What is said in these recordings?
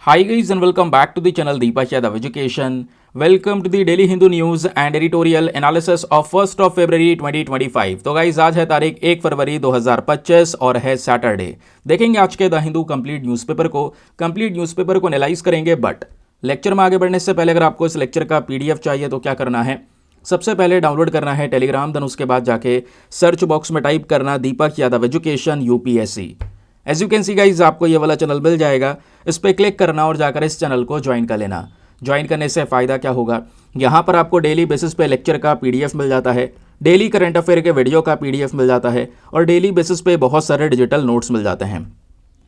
Hi guys and welcome back to the channel Deepak Yadav Education. Welcome to the Daily Hindu News and editorial analysis of 1st of February 2025. तो guys आज है तारीख 1 फरवरी 2025 और है Saturday. देखेंगे आज के द हिंदू कंप्लीट न्यूज़पेपर को एनालाइज करेंगे। बट लेक्चर में आगे बढ़ने से पहले अगर आपको इस लेक्चर का पीडीएफ चाहिए तो क्या करना है, सबसे पहले डाउनलोड करना है टेलीग्राम, देन उसके बाद जाके सर्च बॉक्स में टाइप करना Deepak Yadav education UPSC. As you can see guys आपको ये वाला चैनल मिल जाएगा, इस पर क्लिक करना और जाकर इस चैनल को ज्वाइन कर लेना। ज्वाइन करने से फ़ायदा क्या होगा, यहाँ पर आपको डेली बेसिस पे लेक्चर का पीडीएफ मिल जाता है, डेली करंट अफेयर के वीडियो का पीडीएफ मिल जाता है और डेली बेसिस पे बहुत सारे डिजिटल नोट्स मिल जाते हैं।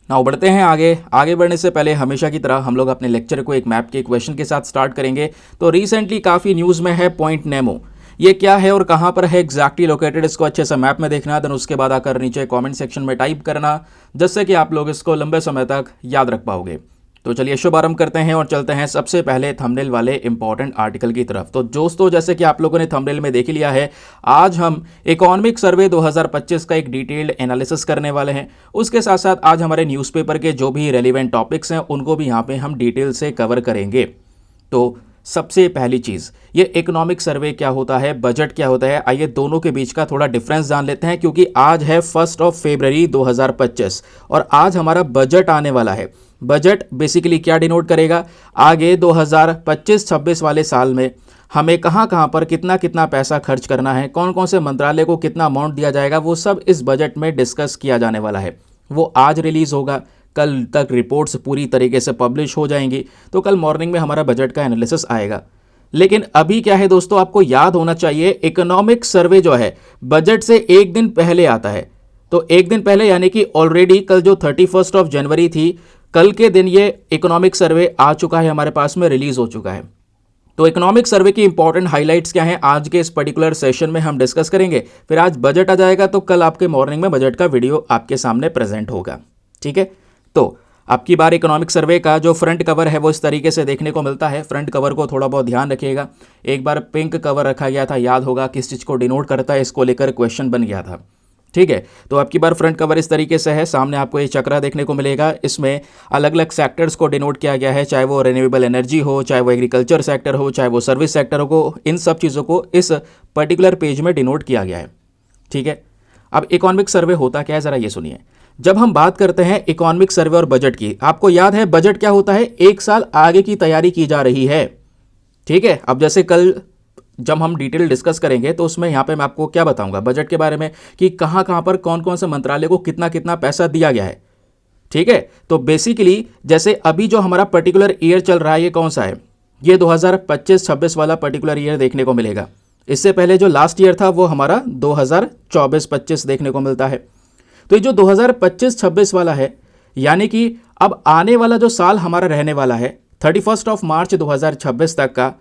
नाउ बढ़ते हैं आगे बढ़ने से पहले हमेशा की तरह हम लोग अपने लेक्चर को एक मैप के क्वेश्चन के साथ स्टार्ट करेंगे। तो रिसेंटली काफ़ी न्यूज़ में है पॉइंट नेमो, ये क्या है और कहाँ पर है एग्जैक्टली लोकेटेड, इसको अच्छे से मैप में देखना। देन उसके बाद आकर नीचे कमेंट सेक्शन में टाइप करना, जिससे कि आप लोग इसको लंबे समय तक याद रख पाओगे। तो चलिए शुभारंभ करते हैं और चलते हैं सबसे पहले थंबनेल वाले इंपॉर्टेंट आर्टिकल की तरफ। तो दोस्तों, जैसे कि आप लोगों ने थंबनेल में देख लिया है, आज हम इकोनॉमिक सर्वे 2025 का एक डिटेल्ड एनालिसिस करने वाले हैं। उसके साथ साथ आज हमारे न्यूज़पेपर के जो भी रेलिवेंट टॉपिक्स हैं उनको भी यहाँ पे हम डिटेल से कवर करेंगे। तो सबसे पहली चीज़, ये इकोनॉमिक सर्वे क्या होता है, बजट क्या होता है, आइए दोनों के बीच का थोड़ा डिफरेंस जान लेते हैं। क्योंकि आज है 1 फरवरी 2025 और आज हमारा बजट आने वाला है। बजट बेसिकली क्या डिनोट करेगा, आगे 2025-26 वाले साल में हमें कहाँ कहाँ पर कितना कितना पैसा खर्च करना है, कौन कौन से मंत्रालय को कितना अमाउंट दिया जाएगा, वो सब इस बजट में डिस्कस किया जाने वाला है। वो आज रिलीज़ होगा, कल तक रिपोर्ट्स पूरी तरीके से पब्लिश हो जाएंगी, तो कल मॉर्निंग में हमारा बजट का एनालिसिस आएगा। लेकिन अभी क्या है दोस्तों, आपको याद होना चाहिए इकोनॉमिक सर्वे जो है बजट से एक दिन पहले आता है। तो एक दिन पहले यानी कि ऑलरेडी कल जो 31 जनवरी थी, कल के दिन ये इकोनॉमिक सर्वे आ चुका है, हमारे पास में रिलीज हो चुका है। तो इकोनॉमिक सर्वे की इंपॉर्टेंट हाइलाइट्स क्या हैं, आज के इस पर्टिकुलर सेशन में हम डिस्कस करेंगे। फिर आज बजट आ जाएगा तो कल आपके मॉर्निंग में बजट का वीडियो आपके सामने प्रेजेंट होगा। ठीक है, तो आपकी बार इकोनॉमिक सर्वे का जो फ्रंट कवर है वो इस तरीके से देखने को मिलता है। फ्रंट कवर को थोड़ा बहुत ध्यान रखिएगा, एक बार पिंक कवर रखा गया था, याद होगा किस चीज़ को डिनोट करता है, इसको लेकर क्वेश्चन बन गया था। ठीक है, तो आपकी बार फ्रंट कवर इस तरीके से है, सामने आपको ये चक्रा देखने को मिलेगा, इसमें अलग अलग सेक्टर्स को डिनोट किया गया है, चाहे वो रिन्यूएबल एनर्जी हो, चाहे वो एग्रीकल्चर सेक्टर हो, चाहे वो सर्विस सेक्टर हो, इन सब चीज़ों को इस पर्टिकुलर पेज में डिनोट किया गया है। ठीक है, अब इकोनॉमिक सर्वे होता क्या है ज़रा ये सुनिए। जब हम बात करते हैं इकोनॉमिक सर्वे और बजट की, आपको याद है बजट क्या होता है, एक साल आगे की तैयारी की जा रही है। ठीक है, अब जैसे कल जब हम डिटेल डिस्कस करेंगे तो उसमें यहाँ पे मैं आपको क्या बताऊंगा बजट के बारे में कि कहाँ कहाँ पर कौन कौन से मंत्रालय को कितना कितना पैसा दिया गया है। ठीक है, तो बेसिकली जैसे अभी जो हमारा पर्टिकुलर ईयर चल रहा है ये कौन सा है, ये 2025-26 वाला पर्टिकुलर ईयर देखने को मिलेगा। इससे पहले जो लास्ट ईयर था वो हमारा 2024-25 देखने को मिलता है। तो ये जो 2025-26 वाला है, यानी कि अब आने वाला जो साल हमारा रहने वाला है 31 मार्च 2026 तक का,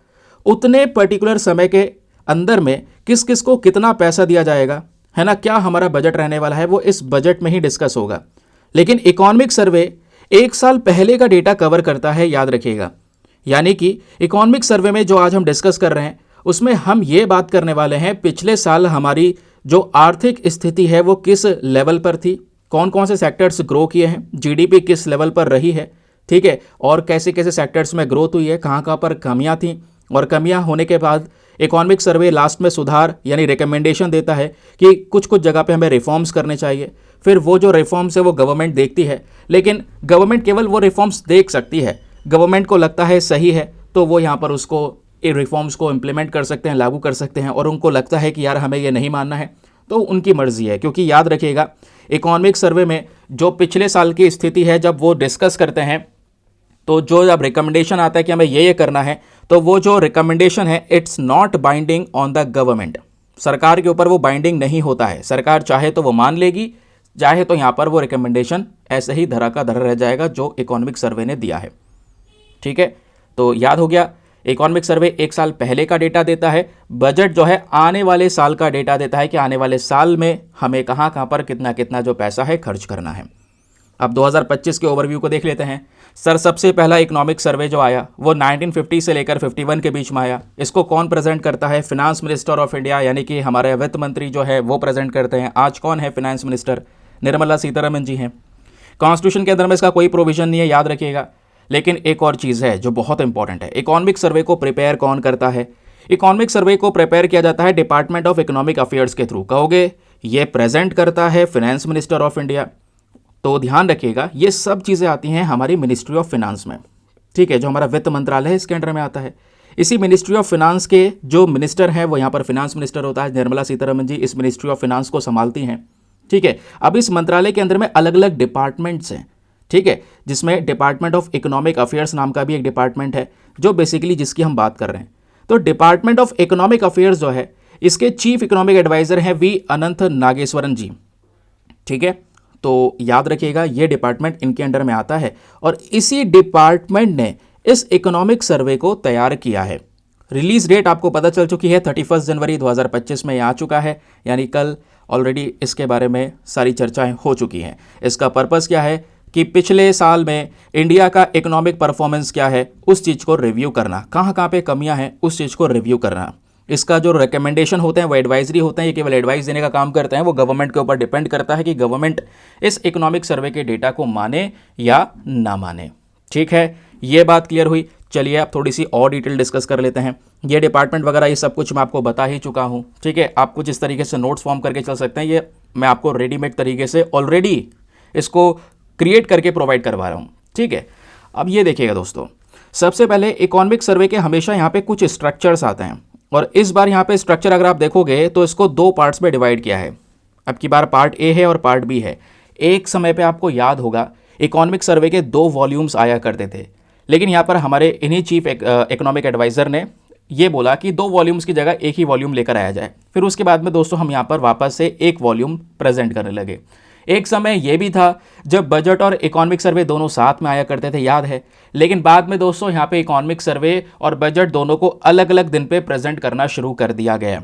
उतने पर्टिकुलर समय के अंदर में किस किस को कितना पैसा दिया जाएगा, है ना, क्या हमारा बजट रहने वाला है, वो इस बजट में ही डिस्कस होगा। लेकिन इकोनॉमिक सर्वे एक साल पहले का डेटा कवर करता है, याद रखिएगा। यानी कि इकोनॉमिक सर्वे में जो आज हम डिस्कस कर रहे हैं उसमें हम ये बात करने वाले हैं पिछले साल हमारी जो आर्थिक स्थिति है वो किस लेवल पर थी, कौन कौन से सेक्टर्स ग्रो किए हैं, जीडीपी किस लेवल पर रही है, ठीक है, और कैसे कैसे सेक्टर्स में ग्रोथ हुई है, कहाँ कहाँ पर कमियाँ थीं, और कमियाँ होने के बाद इकोनॉमिक सर्वे लास्ट में सुधार यानी रिकमेंडेशन देता है कि कुछ कुछ जगह पे हमें रिफॉर्म्स करने चाहिए। फिर वो जो रिफॉर्म्स है वो गवर्नमेंट देखती है, लेकिन गवर्नमेंट केवल वो रिफॉर्म्स देख सकती है, गवर्नमेंट को लगता है सही है तो वो यहाँ पर उसको रिफॉर्म्स को इम्प्लीमेंट कर सकते हैं, लागू कर सकते हैं, और उनको लगता है कि यार हमें ये नहीं मानना है तो उनकी मर्जी है। क्योंकि याद रखिएगा इकोनॉमिक सर्वे में जो पिछले साल की स्थिति है जब वो डिस्कस करते हैं तो जो जब रिकमेंडेशन आता है कि हमें ये करना है, तो वो जो रिकमेंडेशन है it's not binding on the government, सरकार के ऊपर वो बाइंडिंग नहीं होता है। सरकार चाहे तो वो मान लेगी, चाहे तो यहाँ पर वो रिकमेंडेशन ऐसे ही धरा का धरा रह जाएगा जो इकोनॉमिक सर्वे ने दिया है। ठीक है, तो याद हो गया, इकोनॉमिक सर्वे एक साल पहले का डेटा देता है, बजट जो है आने वाले साल का डेटा देता है कि आने वाले साल में हमें कहाँ कहाँ पर कितना कितना जो पैसा है खर्च करना है। अब 2025 के ओवरव्यू को देख लेते हैं। सर सबसे पहला इकोनॉमिक सर्वे जो आया वो 1950 से लेकर 51 के बीच में आया। इसको कौन प्रेजेंट करता है, फिनांस मिनिस्टर ऑफ इंडिया यानी कि हमारे वित्त मंत्री जो है वो प्रेजेंट करते हैं। आज कौन है फिनांस मिनिस्टर, निर्मला सीतारमन जी हैं। कॉन्स्टिट्यूशन के अंदर में इसका कोई प्रोविजन नहीं है, याद रखिएगा, लेकिन एक और चीज़ है जो बहुत इंपॉर्टेंट है, इकोनॉमिक सर्वे को प्रिपेयर कौन करता है? इकोनॉमिक सर्वे को प्रिपेयर किया जाता है डिपार्टमेंट ऑफ इकोनॉमिक अफेयर्स के थ्रू। कहोगे ये प्रेजेंट करता है फाइनेंस मिनिस्टर ऑफ इंडिया, तो ध्यान रखिएगा ये सब चीज़ें आती हैं हमारी मिनिस्ट्री ऑफ फिनांस में, ठीक है, जो हमारा वित्त मंत्रालय है इसके अंडर में आता है। इसी मिनिस्ट्री ऑफ फिनांस के जो मिनिस्टर हैं वो यहाँ पर फिनांस मिनिस्टर होता है, निर्मला सीतारमन जी इस मिनिस्ट्री ऑफ फिनांस को संभालती हैं, ठीक है। अब इस मंत्रालय के अंदर में अलग अलग डिपार्टमेंट्स हैं, ठीक है, जिसमें डिपार्टमेंट ऑफ इकोनॉमिक अफेयर्स नाम का भी एक डिपार्टमेंट है जो बेसिकली जिसकी हम बात कर रहे हैं। तो डिपार्टमेंट ऑफ इकोनॉमिक अफेयर्स जो है इसके चीफ इकोनॉमिक एडवाइजर हैं वी अनंत नागेश्वरन जी, ठीक है। तो याद रखिएगा ये डिपार्टमेंट इनके अंडर में आता है और इसी डिपार्टमेंट ने इस इकोनॉमिक सर्वे को तैयार किया है। रिलीज डेट आपको पता चल चुकी है 31 जनवरी 2025 में आ चुका है, यानी कल ऑलरेडी इसके बारे में सारी चर्चाएं हो चुकी हैं। इसका पर्पस क्या है कि पिछले साल में इंडिया का इकोनॉमिक परफॉर्मेंस क्या है उस चीज़ को रिव्यू करना, कहाँ कहाँ पे कमियां हैं उस चीज़ को रिव्यू करना। इसका जो रिकमेंडेशन होते हैं वो एडवाइजरी होते हैं, ये केवल एडवाइस देने का काम करते हैं, वो गवर्नमेंट के ऊपर डिपेंड करता है कि गवर्नमेंट इस इकोनॉमिक सर्वे के डेटा को माने या ना माने, ठीक है। ये बात क्लियर हुई। चलिए आप थोड़ी सी और डिटेल डिस्कस कर लेते हैं। ये डिपार्टमेंट वगैरह ये सब कुछ मैं आपको बता ही चुका हूँ, ठीक है। आप कुछ इस तरीके से नोट्स फॉर्म करके चल सकते हैं, ये मैं आपको रेडीमेड तरीके से ऑलरेडी इसको क्रिएट करके प्रोवाइड करवा रहा हूँ, ठीक है। अब ये देखिएगा दोस्तों, सबसे पहले इकोनॉमिक सर्वे के हमेशा यहाँ पे कुछ स्ट्रक्चर्स आते हैं और इस बार यहाँ पे स्ट्रक्चर अगर आप देखोगे तो इसको दो पार्ट्स में डिवाइड किया है। अब की बार पार्ट ए है और पार्ट बी है। एक समय पे आपको याद होगा इकोनॉमिक सर्वे के 2 वॉल्यूम्स आया करते थे, लेकिन यहाँ पर हमारे इन्हीं चीफ इकोनॉमिक एडवाइज़र ने ये बोला कि 2 वॉल्यूम्स की जगह एक ही वॉल्यूम लेकर आया जाए। फिर उसके बाद में दोस्तों हम यहाँ पर वापस से एक वॉल्यूम प्रेजेंट करने लगे। एक समय यह भी था जब बजट और इकोनॉमिक सर्वे दोनों साथ में आया करते थे, याद है, लेकिन बाद में दोस्तों यहाँ पे इकोनॉमिक सर्वे और बजट दोनों को अलग अलग दिन पे प्रेजेंट करना शुरू कर दिया गया।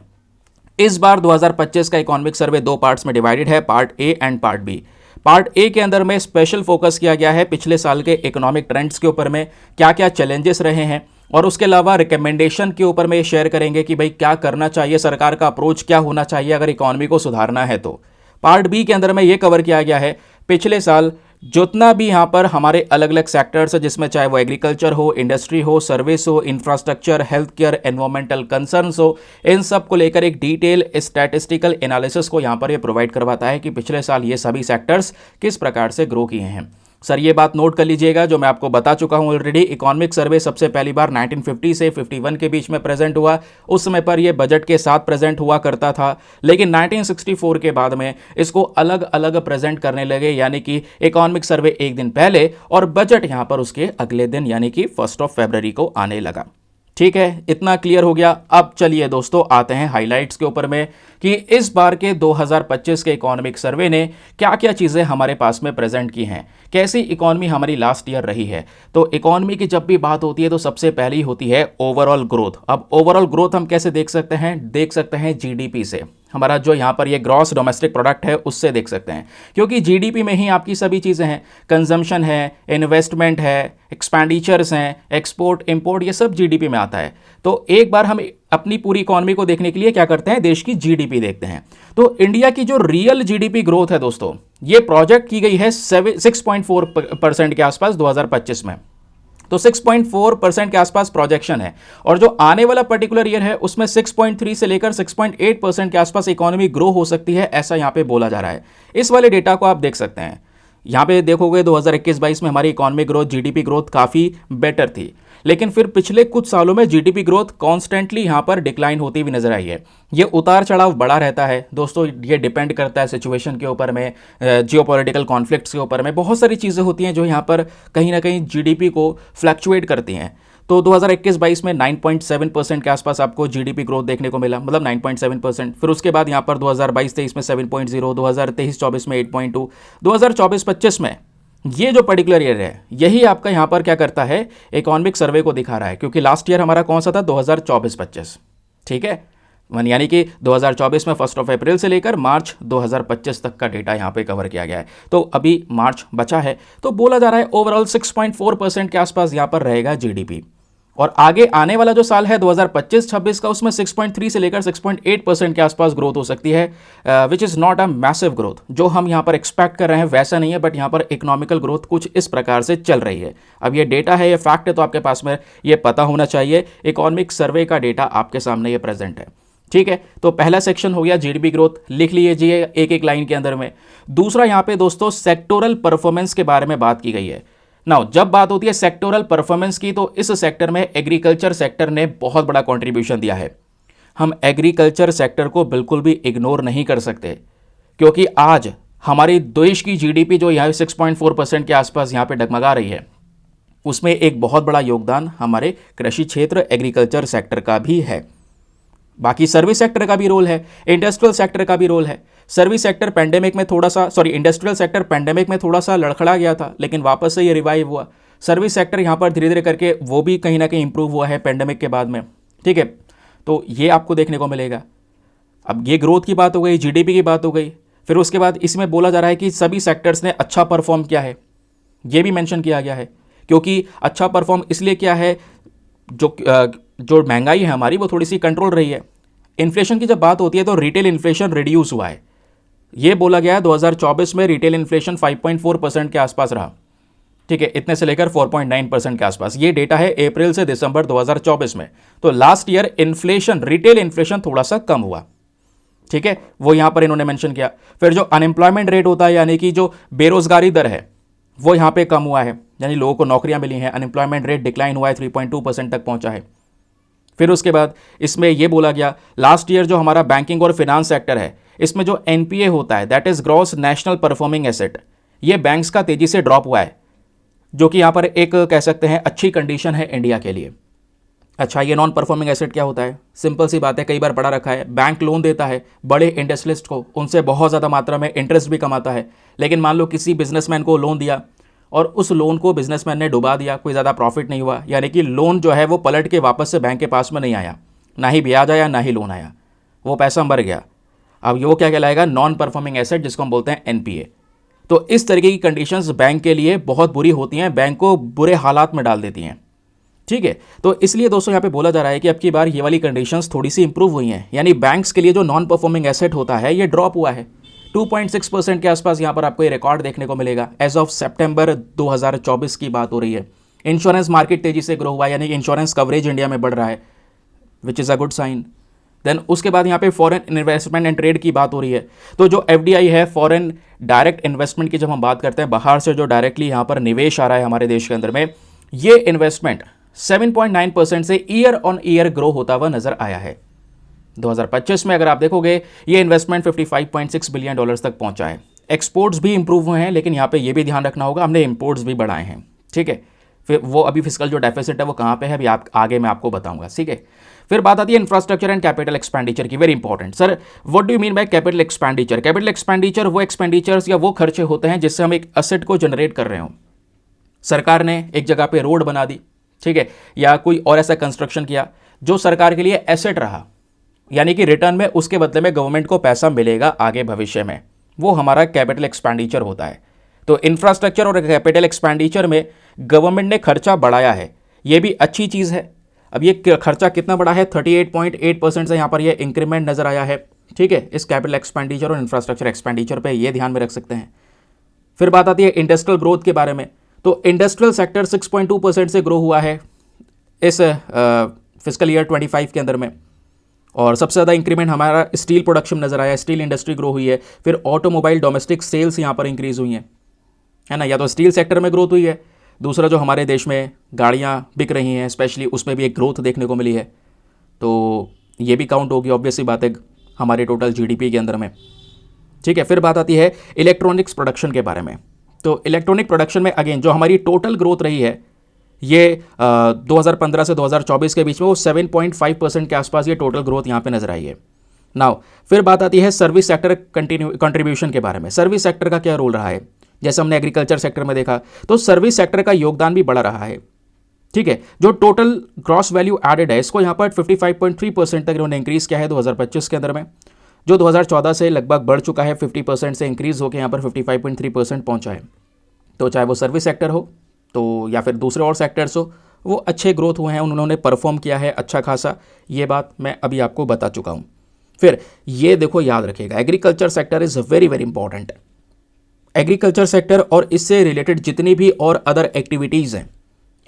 इस बार 2025 का इकोनॉमिक सर्वे 2 पार्ट्स में डिवाइडेड है, part A and part B. Part A के अंदर में स्पेशल फोकस किया गया है पिछले साल के इकोनॉमिक ट्रेंड्स के ऊपर में, क्या क्या चैलेंजेस रहे हैं, और उसके अलावा रिकमेंडेशन के ऊपर में शेयर करेंगे कि भाई क्या करना चाहिए, सरकार का अप्रोच क्या होना चाहिए अगर इकोनॉमी को सुधारना है तो। पार्ट बी के अंदर में ये कवर किया गया है पिछले साल जितना भी यहाँ पर हमारे अलग अलग सेक्टर्स है, जिसमें चाहे वो एग्रीकल्चर हो, इंडस्ट्री हो, सर्विस हो, infrastructure, health care, environmental concerns हो, इन सब को लेकर एक डिटेल स्टैटिस्टिकल एनालिसिस को यहाँ पर ये प्रोवाइड करवाता है कि पिछले साल ये सभी सेक्टर्स किस प्रकार से ग्रो किए हैं। सर ये बात नोट कर लीजिएगा जो मैं आपको बता चुका हूं ऑलरेडी। इकोनॉमिक सर्वे सबसे पहली बार 1950 से 51 के बीच में प्रेजेंट हुआ। उस समय पर यह बजट के साथ प्रेजेंट हुआ करता था, लेकिन 1964 के बाद में इसको अलग अलग प्रेजेंट करने लगे, यानी कि इकोनॉमिक सर्वे एक दिन पहले और बजट यहां पर उसके अगले दिन यानी कि 1 फरवरी को आने लगा। ठीक है, इतना क्लियर हो गया। अब चलिए दोस्तों आते हैं हाइलाइट्स के ऊपर में कि इस बार के 2025 के इकोनॉमिक सर्वे ने क्या क्या चीज़ें हमारे पास में प्रेजेंट की हैं, कैसी इकोनॉमी हमारी लास्ट ईयर रही है। तो इकोनॉमी की जब भी बात होती है तो सबसे पहली होती है ओवरऑल ग्रोथ। अब ओवरऑल ग्रोथ हम कैसे देख सकते हैं जीडीपी से, हमारा जो यहाँ पर ये ग्रॉस डोमेस्टिक प्रोडक्ट है उससे देख सकते हैं, क्योंकि जीडीपी में ही आपकी सभी चीज़ें हैं, कंजम्पशन है, इन्वेस्टमेंट है, एक्सपेंडिचर्स हैं, एक्सपोर्ट इंपोर्ट, ये सब जीडीपी में आता है। तो एक बार हम अपनी पूरी इकोनॉमी को देखने के लिए क्या करते हैं, देश की जीडीपी देखते हैं। तो इंडिया की जो रियल जीडीपी ग्रोथ है दोस्तों, ये प्रोजेक्ट की गई है 6.4% के आसपास 2025 में। तो 6.4% के आसपास प्रोजेक्शन है, और जो आने वाला पर्टिकुलर ईयर है उसमें 6.3 से लेकर 6.8% के आसपास इकोनॉमी ग्रो हो सकती है, ऐसा यहाँ पे बोला जा रहा है। इस वाले डेटा को आप देख सकते हैं। यहाँ पे देखोगे 2021-22 में हमारी इकोनॉमी ग्रोथ, जीडीपी ग्रोथ काफ़ी बेटर थी, लेकिन फिर पिछले कुछ सालों में जीडीपी ग्रोथ कॉन्स्टेंटली यहाँ पर डिक्लाइन होती हुई नजर आई है। ये उतार चढ़ाव बड़ा रहता है दोस्तों, ये डिपेंड करता है सिचुएशन के ऊपर में, जियोपॉलिटिकल कॉन्फ्लिक्ट्स के ऊपर में, बहुत सारी चीज़ें होती हैं जो यहाँ पर कहीं ना कहीं जीडीपी को फ्लक्चुएट करती हैं। तो 2021-22 में 9.7% के आसपास आपको जीडीपी ग्रोथ देखने को मिला, मतलब 9.7%। फिर उसके बाद यहाँ पर 2022-23 में 7.0, 2023-24 में 8.2, 2024-25 में ये जो पर्टिकुलर ईयर है यही आपका यहाँ पर क्या करता है, इकोनॉमिक सर्वे को दिखा रहा है, क्योंकि लास्ट ईयर हमारा कौन सा था, 2024-25। ठीक है, यानी कि 2024 में 1 अप्रैल से लेकर मार्च 2025 तक का डेटा यहाँ पे कवर किया गया है। तो अभी मार्च बचा है, तो बोला जा रहा है ओवरऑल 6.4% के आसपास यहाँ पर रहेगा जीडीपी। और आगे आने वाला जो साल है 2025-26 का, उसमें 6.3 से लेकर 6.8% के आसपास ग्रोथ हो सकती है, which is not a massive growth. जो हम यहाँ पर एक्सपेक्ट कर रहे हैं वैसा नहीं है, बट यहाँ पर इकोनॉमिकल ग्रोथ कुछ इस प्रकार से चल रही है। अब ये डेटा है, ये फैक्ट है, तो आपके पास में ये पता होना चाहिए। इकोनॉमिक सर्वे का डेटा आपके सामने ये प्रेजेंट है, ठीक है। तो पहला सेक्शन हो गया जीडीपी ग्रोथ, लिख लीजिए एक एक लाइन के अंदर में। दूसरा यहाँ पे दोस्तों सेक्टोरल परफॉर्मेंस के बारे में बात की गई है। नाउ जब बात होती है सेक्टोरल परफॉर्मेंस की, तो इस सेक्टर में एग्रीकल्चर सेक्टर ने बहुत बड़ा कंट्रीब्यूशन दिया है। हम एग्रीकल्चर सेक्टर को बिल्कुल भी इग्नोर नहीं कर सकते, क्योंकि आज हमारे देश की जीडीपी जो यहाँ 6.4% के आसपास यहाँ पे डगमगा रही है, उसमें एक बहुत बड़ा योगदान हमारे कृषि क्षेत्र एग्रीकल्चर सेक्टर का भी है। बाकी सर्विस सेक्टर का भी रोल है, इंडस्ट्रियल सेक्टर का भी रोल है। सर्विस सेक्टर पेंडेमिक में थोड़ा सा इंडस्ट्रियल सेक्टर पेंडेमिक में थोड़ा सा लड़खड़ा गया था, लेकिन वापस से ये रिवाइव हुआ। सर्विस सेक्टर यहाँ पर धीरे धीरे करके वो भी कहीं ना कहीं इंप्रूव हुआ है पेंडेमिक के बाद में, ठीक है। तो ये आपको देखने को मिलेगा। अब ये ग्रोथ की बात हो गई, जीडीपी की बात हो गई, फिर उसके बाद इसमें बोला जा रहा है कि सभी सेक्टर्स ने अच्छा परफॉर्म किया है, ये भी मेंशन किया गया है। क्योंकि अच्छा परफॉर्म इसलिए किया है, जो महंगाई है हमारी वो थोड़ी सी कंट्रोल रही है। इन्फ्लेशन की जब बात होती है तो रिटेल इन्फ्लेशन रिड्यूस हुआ है, ये बोला गया है। 2024 में रिटेल इन्फ्लेशन 5.4% के आसपास रहा, ठीक है, इतने से लेकर 4.9% के आसपास। ये डेटा है अप्रैल से दिसंबर 2024 में। तो last year inflation, retail inflation थोड़ा सा कम हुआ, ठीक है, वो यहां पर इन्होंने मेंशन किया। फिर जो अनएम्प्लॉयमेंट रेट होता है, यानी कि जो बेरोजगारी दर है, वो यहां पे कम हुआ है, यानी लोगों को नौकरियां मिली हैं। अनएम्प्लॉयमेंट रेट डिक्लाइन हुआ है, 3.2% तक पहुंचा है। फिर उसके बाद इसमें यह बोला गया लास्ट ईयर जो हमारा बैंकिंग और फिनांस सेक्टर है, इसमें जो एनपीए होता है, that is gross national performing asset, ये बैंक्स का तेजी से ड्रॉप हुआ है, जो कि यहां पर एक कह सकते हैं अच्छी कंडीशन है इंडिया के लिए। अच्छा, ये नॉन परफॉर्मिंग एसेट क्या होता है? सिंपल सी बात है, कई बार पढ़ा रखा है। बैंक लोन देता है बड़े इंडस्ट्रियलिस्ट को, उनसे बहुत ज़्यादा मात्रा में इंटरेस्ट भी कमाता है, लेकिन मान लो किसी बिजनेसमैन को लोन दिया और उस लोन को बिजनेसमैन ने डुबा दिया, कोई ज़्यादा प्रॉफिट नहीं हुआ, यानी कि लोन जो है वो पलट के वापस से बैंक के पास में नहीं आया, ना ही ब्याज आया ना ही लोन आया, वो पैसा मर गया। अब वो क्या कहलाएगा? नॉन परफॉर्मिंग एसेट, जिसको हम बोलते हैं एनपीए। तो इस तरीके की कंडीशंस बैंक के लिए बहुत बुरी होती हैं, बैंक को बुरे हालात में डाल देती हैं, ठीक है। तो इसलिए दोस्तों यहाँ पे बोला जा रहा है कि अब की बार ये वाली कंडीशंस थोड़ी सी इंप्रूव हुई हैं, यानी बैंक्स के लिए जो नॉन परफॉर्मिंग एसेट होता है ये ड्रॉप हुआ है। 2.6% के आसपास यहाँ पर आपको ये रिकॉर्ड देखने को मिलेगा। एज ऑफ सितंबर 2024 की बात हो रही है। इंश्योरेंस मार्केट तेजी से ग्रो हुआ है, यानी कि इंश्योरेंस कवरेज इंडिया में बढ़ रहा है, which is a good sign. Then उसके बाद यहाँ पे फॉरेन इन्वेस्टमेंट एंड ट्रेड की बात हो रही है। तो जो एफडीआई है, फॉरेन डायरेक्ट इन्वेस्टमेंट की जब हम बात करते हैं, बाहर से जो डायरेक्टली यहाँ पर निवेश आ रहा है हमारे देश के अंदर में, ये इन्वेस्टमेंट 7.9% से ईयर ऑन ईयर ग्रो होता हुआ नजर आया है। 2025 में अगर आप देखोगे ये इन्वेस्टमेंट $55.6 बिलियन तक पहुंचा है। एक्सपोर्ट्स भी इंप्रूव हुए हैं, लेकिन यहाँ पे ये भी ध्यान रखना होगा, हमने इंपोर्ट्स भी बढ़ाए हैं, ठीक है। फिर वो अभी फिस्कल जो डेफिसिट है वो कहाँ पे है अभी आगे मैं आपको बताऊंगा, ठीक है। फिर बात आती है इंफ्रास्ट्रक्चर एंड कैपिटल एक्सपेंडिचर की। Very important. Sir, what do you mean by capital expenditure? Capital expenditure वो एक्सपेंडिचर्स या वो खर्चे होते हैं जिससे हम एक असेट को जनरेट कर रहे हो। सरकार ने एक जगह पे रोड बना दी, ठीक है, या कोई और ऐसा कंस्ट्रक्शन किया जो सरकार के लिए एसेट रहा, यानी कि रिटर्न में उसके बदले में गवर्नमेंट को पैसा मिलेगा आगे भविष्य में, वो हमारा कैपिटल एक्सपेंडिचर होता है। तो इंफ्रास्ट्रक्चर और कैपिटल एक्सपेंडिचर में गवर्नमेंट ने खर्चा बढ़ाया है, ये भी अच्छी चीज़ है। अब ये खर्चा कितना बढ़ा है? 38.8% से यहाँ पर ये इंक्रीमेंट नजर आया है, ठीक है, इस कैपिटल एक्सपेंडिचर और इंफ्रास्ट्रक्चर एक्सपेंडिचर पे ये ध्यान में रख सकते हैं। फिर बात आती है इंडस्ट्रियल ग्रोथ के बारे में। तो इंडस्ट्रियल सेक्टर 6.2% से ग्रो हुआ है इस फिस्कल ईयर 25 के अंदर में, और सबसे ज़्यादा इंक्रीमेंट हमारा स्टील प्रोडक्शन नजर आया, स्टील इंडस्ट्री ग्रो हुई है। फिर ऑटोमोबाइल डोमेस्टिक सेल्स यहाँ पर इंक्रीज हुई हैं, है ना, या तो स्टील सेक्टर में ग्रोथ हुई है, दूसरा जो हमारे देश में गाड़ियाँ बिक रही हैं स्पेशली, उसमें भी एक ग्रोथ देखने को मिली है। तो ये भी काउंट होगी ऑब्वियसली बात है हमारे टोटल जीडीपी के अंदर में, ठीक है। फिर बात आती है इलेक्ट्रॉनिक्स प्रोडक्शन के बारे में। तो इलेक्ट्रॉनिक प्रोडक्शन में अगेन जो हमारी टोटल ग्रोथ रही है ये 2015 से 2024 के बीच में वो 7.5% के आसपास ये टोटल ग्रोथ यहाँ पे नजर आई है। नाउ फिर बात आती है सर्विस सेक्टर कंट्रीब्यूशन के बारे में। सर्विस सेक्टर का क्या रोल रहा है? जैसे हमने एग्रीकल्चर सेक्टर में देखा, तो सर्विस सेक्टर का योगदान भी बढ़ा रहा है, ठीक है। जो टोटल ग्रॉस वैल्यू एडेड है, इसको यहाँ पर 55.3% तक इन्होंने इंक्रीज किया है 2025 के अंदर में, जो 2014 से लगभग बढ़ चुका है, 50% से इंक्रीज होकर यहाँ पर 55.3% पहुँचा है। तो चाहे वो सर्विस सेक्टर हो तो या फिर दूसरे और सेक्टर्स हो, वो अच्छे ग्रोथ हुए हैं, उन्होंने परफॉर्म किया है अच्छा खासा, ये बात मैं अभी आपको बता चुका हूँ। फिर ये देखो, याद रखिएगा, agriculture sector is very very important. Agriculture sector और इससे रिलेटेड जितनी भी और अदर एक्टिविटीज़ हैं,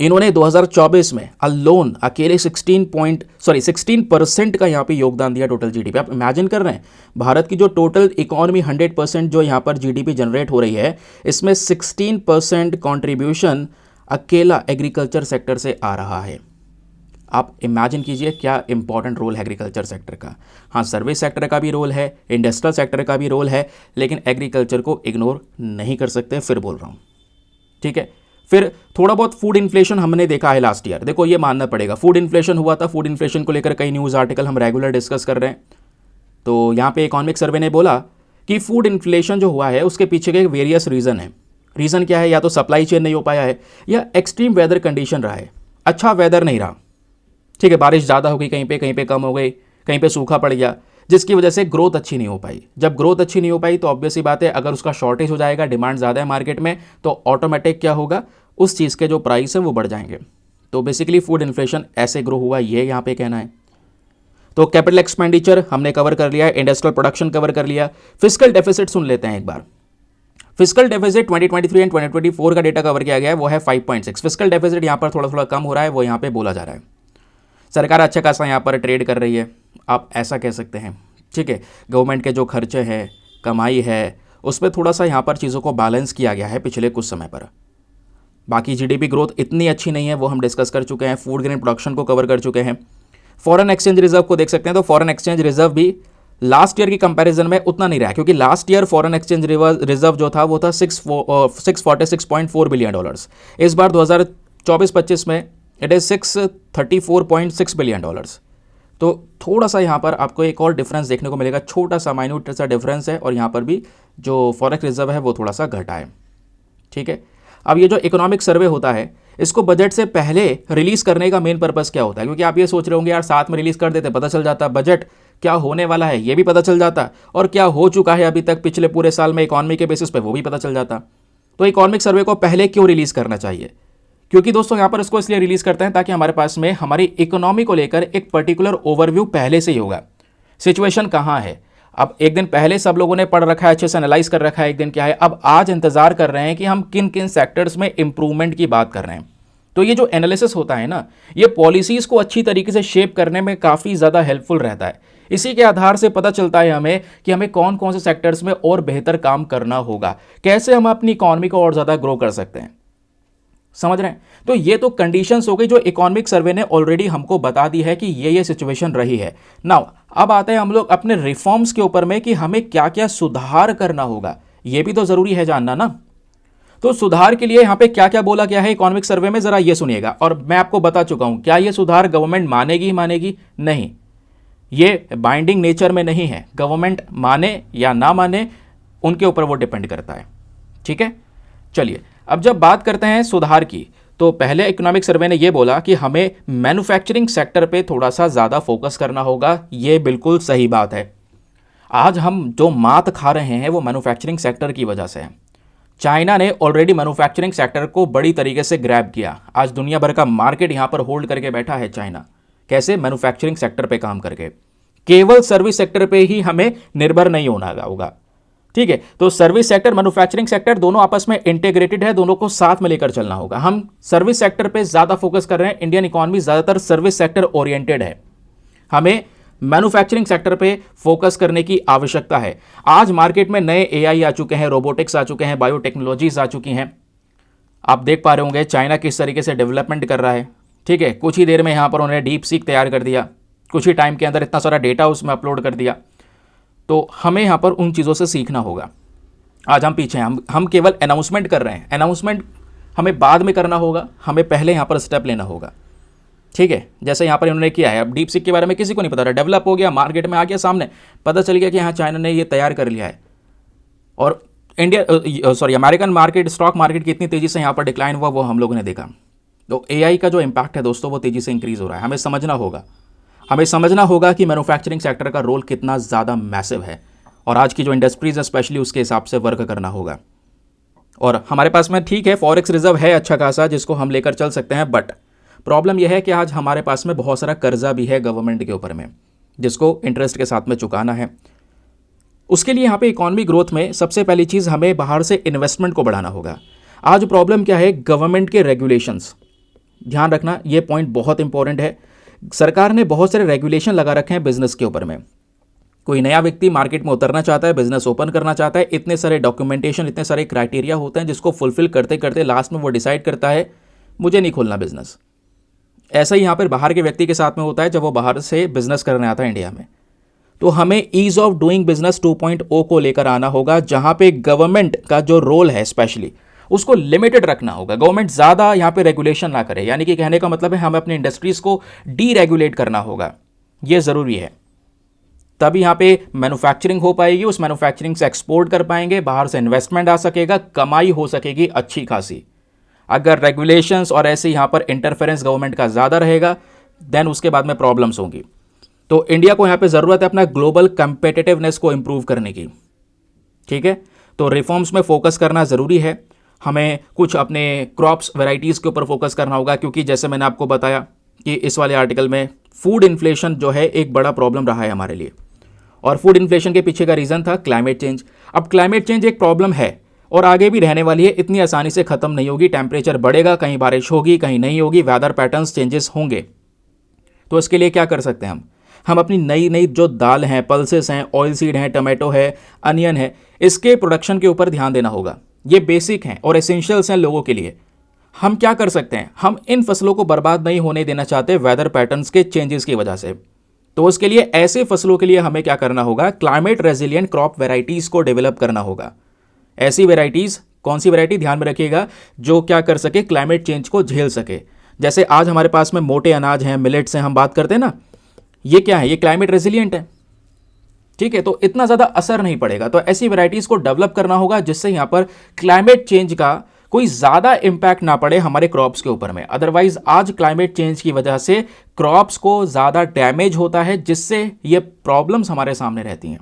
इन्होंने 2024 में अलोन अकेले 16% का यहाँ पे योगदान दिया टोटल जीडीपी। आप इमेजिन कर रहे हैं, भारत की जो टोटल इकोनॉमी 100% जो यहाँ पर जीडीपी जनरेट हो रही है, इसमें 16% कंट्रीब्यूशन अकेला एग्रीकल्चर सेक्टर से आ रहा है। आप इमेजिन कीजिए क्या इंपॉर्टेंट रोल है एग्रीकल्चर सेक्टर का। हाँ, सर्विस सेक्टर का भी रोल है, इंडस्ट्रियल सेक्टर का भी रोल है, लेकिन एग्रीकल्चर को इग्नोर नहीं कर सकते, फिर बोल रहा हूँ, ठीक है। फिर थोड़ा बहुत फूड इन्फ्लेशन हमने देखा है लास्ट ईयर। देखो, ये मानना पड़ेगा, फूड इन्फ्लेशन हुआ था। फूड इन्फ्लेशन को लेकर कई न्यूज़ आर्टिकल हम रेगुलर डिस्कस कर रहे हैं। तो यहाँ पे इकोनॉमिक सर्वे ने बोला कि फूड इन्फ्लेशन जो हुआ है उसके पीछे के वेरियस रीज़न है। रीज़न क्या है? या तो सप्लाई चेन नहीं हो पाया है, या एक्सट्रीम वेदर कंडीशन रहा है, अच्छा वेदर नहीं रहा, ठीक है, बारिश ज़्यादा हो गई कहीं पे कम हो गई, कहीं पे सूखा पड़ गया, जिसकी वजह से ग्रोथ अच्छी नहीं हो पाई। जब ग्रोथ अच्छी नहीं हो पाई तो ऑब्वियस सी बात है, अगर उसका शॉर्टेज हो जाएगा, डिमांड ज़्यादा है मार्केट में, तो ऑटोमेटिक क्या होगा, उस चीज़ के जो प्राइस है वो बढ़ जाएंगे। तो बेसिकली फूड इन्फ्लेशन ऐसे ग्रो हुआ, ये यहाँ पे कहना है। तो कैपिटल एक्सपेंडिचर हमने कवर कर लिया है, इंडस्ट्रियल प्रोडक्शन कवर कर लिया। फिस्कल डेफिसिट सुन लेते हैं एक बार। फिस्कल डेफिसिट 2023 एंड 2024 का डेटा कवर किया गया है, वो है 5.6। फिस्कल डेफिसिट यहाँ पर थोड़ा थोड़ा कम हो रहा है, वो यहाँ पे बोला जा रहा है। सरकार अच्छा खासा यहाँ पर ट्रेड कर रही है, आप ऐसा कह सकते हैं, ठीक है। गवर्नमेंट के जो खर्चे हैं, कमाई है, उस पर थोड़ा सा यहाँ पर चीज़ों को बैलेंस किया गया है पिछले कुछ समय पर। बाकी जीडीपी ग्रोथ इतनी अच्छी नहीं है, वो हम डिस्कस कर चुके हैं। फूड ग्रेन प्रोडक्शन को कवर कर चुके हैं। फॉरेन एक्सचेंज रिजर्व को देख सकते हैं, तो फॉरेन एक्सचेंज रिजर्व भी लास्ट ईयर की कंपैरिजन में उतना नहीं रहा, क्योंकि last year foreign exchange reserve जो था वो था $646.4 बिलियन। इस बार 2024-25 में इट इज़ $634.6 बिलियन। तो थोड़ा सा यहाँ पर आपको एक और डिफरेंस देखने को मिलेगा, छोटा सा माइन्यूट सा डिफरेंस है, और यहाँ पर भी जो फॉरेक्स रिजर्व है वो थोड़ा सा घटा है, ठीक है। अब ये जो इकोनॉमिक सर्वे होता है, इसको बजट से पहले रिलीज़ करने का मेन पर्पस क्या होता है? क्योंकि आप ये सोच रहे होंगे यार साथ में रिलीज़ कर देते, पता चल जाता बजट क्या होने वाला है, ये भी पता चल जाता, और क्या हो चुका है अभी तक पिछले पूरे साल में इकॉनमी के बेसिस पे वो भी पता चल जाता। तो इकोनॉमिक सर्वे को पहले क्यों रिलीज़ करना चाहिए? क्योंकि दोस्तों यहाँ पर इसको इसलिए रिलीज़ करते हैं ताकि हमारे पास में हमारी इकोनॉमी को लेकर एक पर्टिकुलर ओवरव्यू पहले से ही होगा। सिचुएशन कहाँ है, अब एक दिन पहले सब लोगों ने पढ़ रखा है, अच्छे से एनालाइज कर रखा है, एक दिन क्या है, अब आज इंतजार कर रहे हैं कि हम किन किन सेक्टर्स में इंप्रूवमेंट की बात कर रहे हैं। तो ये जो एनालिसिस होता है ना, ये पॉलिसीज़ को अच्छी तरीके से शेप करने में काफ़ी ज़्यादा हेल्पफुल रहता है। इसी के आधार से पता चलता है हमें कि हमें कौन कौन से सेक्टर्स में और बेहतर काम करना होगा, कैसे हम अपनी इकॉनमी को और ज़्यादा ग्रो कर सकते हैं। समझ रहे हैं? तो ये तो कंडीशंस हो गई जो इकोनॉमिक सर्वे ने ऑलरेडी हमको बता दी है कि ये सिचुएशन रही है। नाउ अब आते हैं हम लोग अपने रिफॉर्म्स के ऊपर में कि हमें क्या क्या सुधार करना होगा, ये भी तो ज़रूरी है जानना ना। तो सुधार के लिए यहाँ पे क्या क्या बोला गया है इकोनॉमिक सर्वे में, ज़रा ये सुनिएगा। और मैं आपको बता चुका हूँ, क्या ये सुधार गवर्नमेंट मानेगी ही मानेगी? नहीं, ये बाइंडिंग नेचर में नहीं है। गवर्नमेंट माने या ना माने, उनके ऊपर वो डिपेंड करता है, ठीक है। चलिए अब जब बात करते हैं सुधार की, तो पहले इकोनॉमिक सर्वे ने ये बोला कि हमें मैन्युफैक्चरिंग सेक्टर पे थोड़ा सा ज़्यादा फोकस करना होगा। ये बिल्कुल सही बात है। आज हम जो मात खा रहे हैं वो मैन्युफैक्चरिंग सेक्टर की वजह से है। चाइना ने ऑलरेडी मैन्युफैक्चरिंग सेक्टर को बड़ी तरीके से ग्रैब किया। आज दुनिया भर का मार्केट यहाँ पर होल्ड करके बैठा है चाइना। कैसे? मैन्युफैक्चरिंग सेक्टर पे काम करके। केवल सर्विस सेक्टर पे ही हमें निर्भर नहीं होना होगा, ठीक है। तो सर्विस सेक्टर, मैन्युफैक्चरिंग सेक्टर दोनों आपस में इंटीग्रेटेड है, दोनों को साथ में लेकर चलना होगा। हम सर्विस सेक्टर पे ज़्यादा फोकस कर रहे हैं, इंडियन इकोनॉमी ज़्यादातर सर्विस सेक्टर ओरिएंटेड है। हमें मैन्युफैक्चरिंग सेक्टर पे फोकस करने की आवश्यकता है। आज मार्केट में नए एआई आ चुके हैं, रोबोटिक्स आ चुके हैं, बायोटेक्नोलॉजीज आ चुकी हैं। आप देख पा रहे होंगे चाइना किस तरीके से डेवलपमेंट कर रहा है, ठीक है। कुछ ही देर में यहाँ पर उन्होंने डीप सीक तैयार कर दिया, कुछ ही टाइम के अंदर इतना सारा डेटा उसमें अपलोड कर दिया। तो हमें यहाँ पर उन चीज़ों से सीखना होगा। आज हम पीछे हैं, हम केवल अनाउंसमेंट कर रहे हैं। अनाउंसमेंट हमें बाद में करना होगा, हमें पहले यहाँ पर स्टेप लेना होगा, ठीक है। जैसे यहाँ पर इन्होंने किया है। अब डीप सीक के बारे में किसी को नहीं पता था, डेवलप हो गया, मार्केट में आ गया, सामने पता चल गया कि हाँ चाइना ने ये तैयार कर लिया है। और अमेरिकन मार्केट, स्टॉक मार्केट कितनी तेज़ी से यहाँ पर डिक्लाइन हुआ वो हम लोगों ने देखा। तो एआई का जो इम्पैक्ट है दोस्तों वो तेज़ी से इंक्रीज़ हो रहा है। हमें समझना होगा कि मैन्युफैक्चरिंग सेक्टर का रोल कितना ज़्यादा मैसिव है, और आज की जो इंडस्ट्रीज़ है स्पेशली उसके हिसाब से वर्क करना होगा। और हमारे पास में ठीक है फॉरेक्स रिजर्व है अच्छा खासा जिसको हम लेकर चल सकते हैं, बट प्रॉब्लम यह है कि आज हमारे पास में बहुत सारा कर्जा भी है गवर्नमेंट के ऊपर में, जिसको इंटरेस्ट के साथ में चुकाना है। उसके लिए यहाँ पे इकोनॉमी ग्रोथ में सबसे पहली चीज़ हमें बाहर से इन्वेस्टमेंट को बढ़ाना होगा। आज प्रॉब्लम क्या है, गवर्नमेंट के रेगुलेशंस, ध्यान रखना ये पॉइंट बहुत इंपॉर्टेंट है। सरकार ने बहुत सारे रेगुलेशन लगा रखे हैं बिजनेस के ऊपर में। कोई नया व्यक्ति मार्केट में उतरना चाहता है, बिजनेस ओपन करना चाहता है, इतने सारे डॉक्यूमेंटेशन, इतने सारे क्राइटेरिया होते हैं जिसको फुलफिल करते करते लास्ट में वो डिसाइड करता है मुझे नहीं खोलना बिजनेस। ऐसा ही यहाँ पर बाहर के व्यक्ति के साथ में होता है जब वो बाहर से बिजनेस करने आता है इंडिया में। तो हमें ईज ऑफ डूइंग बिजनेस 2.0 को लेकर आना होगा, जहां पे गवर्नमेंट का जो रोल है स्पेशली उसको लिमिटेड रखना होगा। गवर्नमेंट ज़्यादा यहाँ पे रेगुलेशन ना करे, यानी कि कहने का मतलब है हमें अपनी इंडस्ट्रीज़ को डीरेगुलेट करना होगा, ये ज़रूरी है। तभी यहाँ पे मैन्युफैक्चरिंग हो पाएगी, उस मैन्युफैक्चरिंग से एक्सपोर्ट कर पाएंगे, बाहर से इन्वेस्टमेंट आ सकेगा, कमाई हो सकेगी अच्छी खासी। अगर रेगुलेशंस और ऐसे यहाँ पर इंटरफेरेंस गवर्नमेंट का ज़्यादा रहेगा देन उसके बाद में प्रॉब्लम्स होंगी। तो इंडिया को यहाँ पे ज़रूरत है अपना ग्लोबल कंपेटिटिवनेस को इंप्रूव करने की, ठीक है। तो रिफॉर्म्स में फोकस करना ज़रूरी है। हमें कुछ अपने क्रॉप्स वैरायटीज़ के ऊपर फोकस करना होगा, क्योंकि जैसे मैंने आपको बताया कि इस वाले आर्टिकल में फूड इन्फ्लेशन जो है एक बड़ा प्रॉब्लम रहा है हमारे लिए, और फूड इन्फ्लेशन के पीछे का रीज़न था क्लाइमेट चेंज। अब क्लाइमेट चेंज एक प्रॉब्लम है और आगे भी रहने वाली है, इतनी आसानी से ख़त्म नहीं होगी। टेम्परेचर बढ़ेगा, कहीं बारिश होगी, कहीं नहीं होगी, वेदर पैटर्न्स चेंजेस होंगे। तो इसके लिए क्या कर सकते हैं हम अपनी नई नई जो दाल हैं, पल्सेस हैं, ऑयल सीड हैं, टमाटो है, अनियन है, इसके प्रोडक्शन के ऊपर ध्यान देना होगा। ये बेसिक हैं और एसेंशियल्स हैं लोगों के लिए। हम क्या कर सकते हैं, हम इन फसलों को बर्बाद नहीं होने देना चाहते वेदर पैटर्न्स के चेंजेस की वजह से। तो उसके लिए ऐसे फसलों के लिए हमें क्या करना होगा, क्लाइमेट रेजिलिएंट क्रॉप वेराइटीज़ को डेवलप करना होगा। ऐसी वेराइटीज़, कौन सी वेराइटी ध्यान में रखिएगा, जो क्या कर सके, क्लाइमेट चेंज को झेल सके। जैसे आज हमारे पास में मोटे अनाज हैं, मिलेट्स हैं, हम बात करते हैं ना, ये क्या है, ये क्लाइमेट रेजिलिएंट है, ठीक है। तो इतना ज़्यादा असर नहीं पड़ेगा। तो ऐसी वेराइटीज़ को डेवलप करना होगा जिससे यहाँ पर क्लाइमेट चेंज का कोई ज़्यादा इम्पैक्ट ना पड़े हमारे क्रॉप्स के ऊपर में। अदरवाइज आज क्लाइमेट चेंज की वजह से क्रॉप्स को ज़्यादा डैमेज होता है, जिससे ये प्रॉब्लम्स हमारे सामने रहती हैं,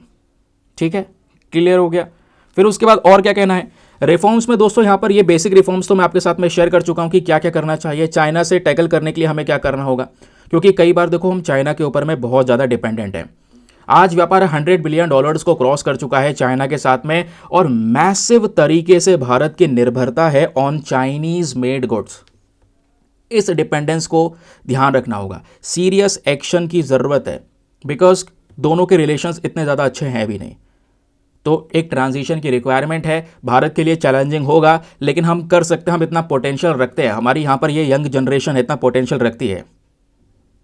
ठीक है। क्लियर हो गया। फिर उसके बाद और क्या कहना है रिफॉर्म्स में दोस्तों, यहाँ पर ये बेसिक रिफॉर्म्स तो मैं आपके साथ में शेयर कर चुका हूँ कि क्या क्या करना चाहिए। चाइना से टैकल करने के लिए हमें क्या करना होगा, क्योंकि कई बार देखो हम चाइना के ऊपर में बहुत ज़्यादा डिपेंडेंट हैं। आज व्यापार $100 बिलियन को क्रॉस कर चुका है चाइना के साथ में, और मैसिव तरीके से भारत की निर्भरता है ऑन चाइनीज मेड गुड्स। इस डिपेंडेंस को ध्यान रखना होगा, सीरियस एक्शन की ज़रूरत है, बिकॉज दोनों के रिलेशंस इतने ज़्यादा अच्छे हैं भी नहीं। तो एक ट्रांजिशन की रिक्वायरमेंट है, भारत के लिए चैलेंजिंग होगा, लेकिन हम कर सकते हैं, हम इतना पोटेंशियल रखते हैं, हमारी यहाँ पर ये यंग जनरेशन इतना पोटेंशियल रखती है,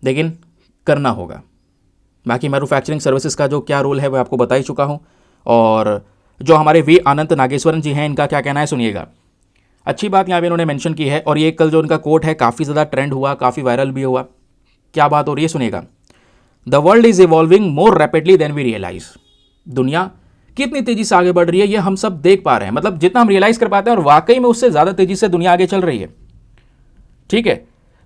लेकिन करना होगा। बाकी मैन्युफैक्चरिंग सर्विसेज का जो क्या रोल है वो आपको बता ही चुका हूँ, और जो हमारे वी अनंत नागेश्वरन जी हैं, इनका क्या कहना है सुनिएगा। अच्छी बात यहाँ पे इन्होंने मेंशन की है, और ये कल जो इनका कोट है काफ़ी ज़्यादा ट्रेंड हुआ, काफ़ी वायरल भी हुआ। क्या बात हो रही है सुनिएगा। The world is evolving more rapidly than we realise. दुनिया कितनी तेज़ी से आगे बढ़ रही है ये हम सब देख पा रहे हैं, मतलब जितना हम रियलाइज़ कर पाते हैं, और वाकई में उससे ज़्यादा तेज़ी से दुनिया आगे चल रही है, ठीक है।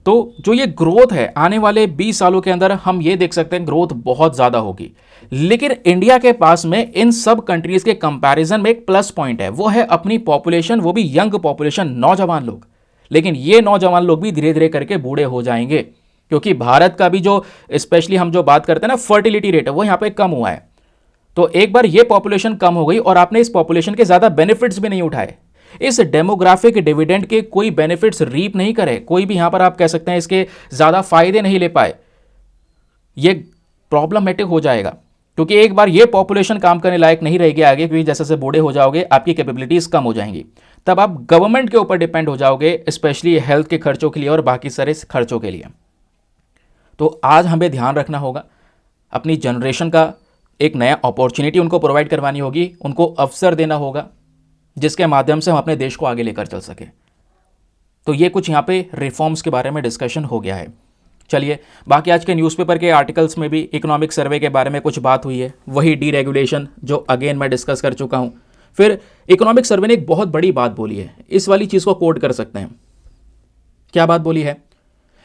तो जो ये ग्रोथ है आने वाले 20 सालों के अंदर हम ये देख सकते हैं ग्रोथ बहुत ज़्यादा होगी। लेकिन इंडिया के पास में इन सब कंट्रीज़ के कंपैरिजन में एक प्लस पॉइंट है, वो है अपनी पॉपुलेशन, वो भी यंग पॉपुलेशन, नौजवान लोग। लेकिन ये नौजवान लोग भी धीरे धीरे करके बूढ़े हो जाएंगे, क्योंकि भारत का भी जो स्पेशली हम जो बात करते हैं ना फर्टिलिटी रेट, वो यहाँ पे कम हुआ है। तो एक बार ये पॉपुलेशन कम हो गई और आपने इस पॉपुलेशन के ज़्यादा बेनिफिट्स भी नहीं उठाए, इस डेमोग्राफिक डिविडेंड के कोई बेनिफिट्स रीप नहीं करे, कोई भी यहां पर आप कह सकते हैं इसके ज़्यादा फायदे नहीं ले पाए, ये प्रॉब्लमेटिक हो जाएगा। क्योंकि एक बार ये पॉपुलेशन काम करने लायक नहीं रहेगी आगे, क्योंकि जैसे जैसे बूढ़े हो जाओगे आपकी कैपेबिलिटीज़ कम हो जाएंगी, तब आप गवर्नमेंट के ऊपर डिपेंड हो जाओगे, स्पेशली हेल्थ के खर्चों के लिए और बाकी सारे खर्चों के लिए। तो आज हमें ध्यान रखना होगा, अपनी जनरेशन का एक नया अपॉर्चुनिटी उनको प्रोवाइड करवानी होगी, उनको अवसर देना होगा, जिसके माध्यम से हम अपने देश को आगे लेकर चल सके। तो ये कुछ यहाँ पे रिफॉर्म्स के बारे में डिस्कशन हो गया है। चलिए, बाकी आज के न्यूज़पेपर के आर्टिकल्स में भी इकोनॉमिक सर्वे के बारे में कुछ बात हुई है, वही डीरेगुलेशन जो अगेन मैं डिस्कस कर चुका हूँ। फिर इकोनॉमिक सर्वे ने एक बहुत बड़ी बात बोली है, इस वाली चीज़ को कोट कर सकते हैं। क्या बात बोली है?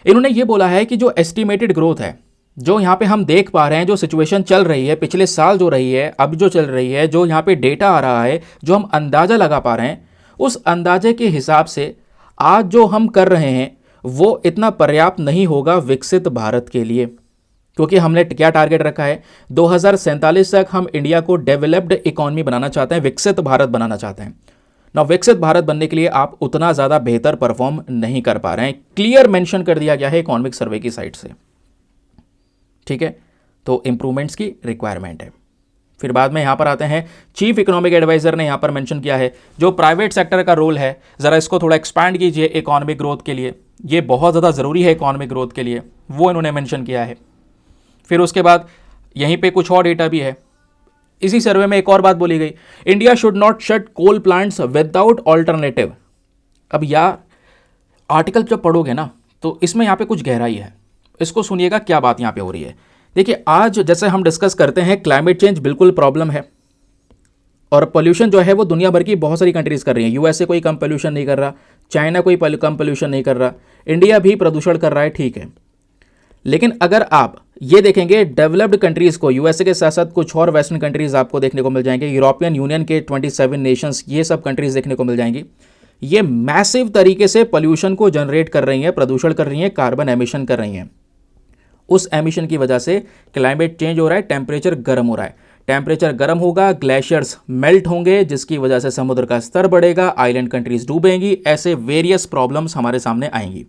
इन्होंने ये बोला है कि जो एस्टिमेटेड ग्रोथ है, जो यहाँ पे हम देख पा रहे हैं, जो सिचुएशन चल रही है पिछले साल जो रही है, अब जो चल रही है, जो यहाँ पे डेटा आ रहा है, जो हम अंदाज़ा लगा पा रहे हैं, उस अंदाजे के हिसाब से आज जो हम कर रहे हैं वो इतना पर्याप्त नहीं होगा विकसित भारत के लिए, क्योंकि हमने क्या टारगेट रखा है, 2047 तक हम इंडिया को डेवलप्ड इकोनॉमी बनाना चाहते हैं, विकसित भारत बनाना चाहते हैं ना। विकसित भारत बनने के लिए आप उतना ज़्यादा बेहतर परफॉर्म नहीं कर पा रहे हैं, क्लियर मेंशन कर दिया गया है इकोनॉमिक सर्वे की साइड से। ठीक है, तो इंप्रूवमेंट्स की रिक्वायरमेंट है। फिर बाद में यहां पर आते हैं, चीफ इकोनॉमिक एडवाइजर ने यहां पर मेंशन किया है जो प्राइवेट सेक्टर का रोल है, ज़रा इसको थोड़ा एक्सपैंड कीजिए इकोनॉमिक ग्रोथ के लिए, ये बहुत ज़्यादा ज़रूरी है इकोनॉमिक ग्रोथ के लिए, वो इन्होंने मेंशन किया है। फिर उसके बाद यहीं पे कुछ और डेटा भी है। इसी सर्वे में एक और बात बोली गई, India should not shut coal plants without alternative. अब यार आर्टिकल जब पढ़ोगे ना तो इसमें यहाँ पे कुछ गहराई है, इसको सुनिएगा क्या बात यहाँ पे हो रही है। देखिए, आज जैसे हम डिस्कस करते हैं क्लाइमेट चेंज बिल्कुल प्रॉब्लम है, और पोल्यूशन जो है वो दुनिया भर की बहुत सारी कंट्रीज कर रही हैं। यूएसए कोई कम पोल्यूशन नहीं कर रहा, चाइना कोई कम पोल्यूशन नहीं कर रहा, इंडिया भी प्रदूषण कर रहा है, ठीक है। लेकिन अगर आप ये देखेंगे डेवलप्ड कंट्रीज को, यूएसए के साथ साथ कुछ और वेस्टर्न कंट्रीज आपको देखने को मिल जाएंगे, यूरोपियन यूनियन के 27 नेशंस, ये सब कंट्रीज देखने को मिल जाएंगी, ये मैसिव तरीके से पोल्यूशन को जनरेट कर रही हैं, प्रदूषण कर रही हैं, कार्बन एमिशन कर रही हैं। उस एमिशन की वजह से क्लाइमेट चेंज हो रहा है, टेम्परेचर गर्म हो रहा है। टेम्परेचर गर्म होगा, ग्लेशियर्स मेल्ट होंगे, जिसकी वजह से समुद्र का स्तर बढ़ेगा, आइलैंड कंट्रीज डूबेंगी, ऐसे वेरियस प्रॉब्लम्स हमारे सामने आएंगी।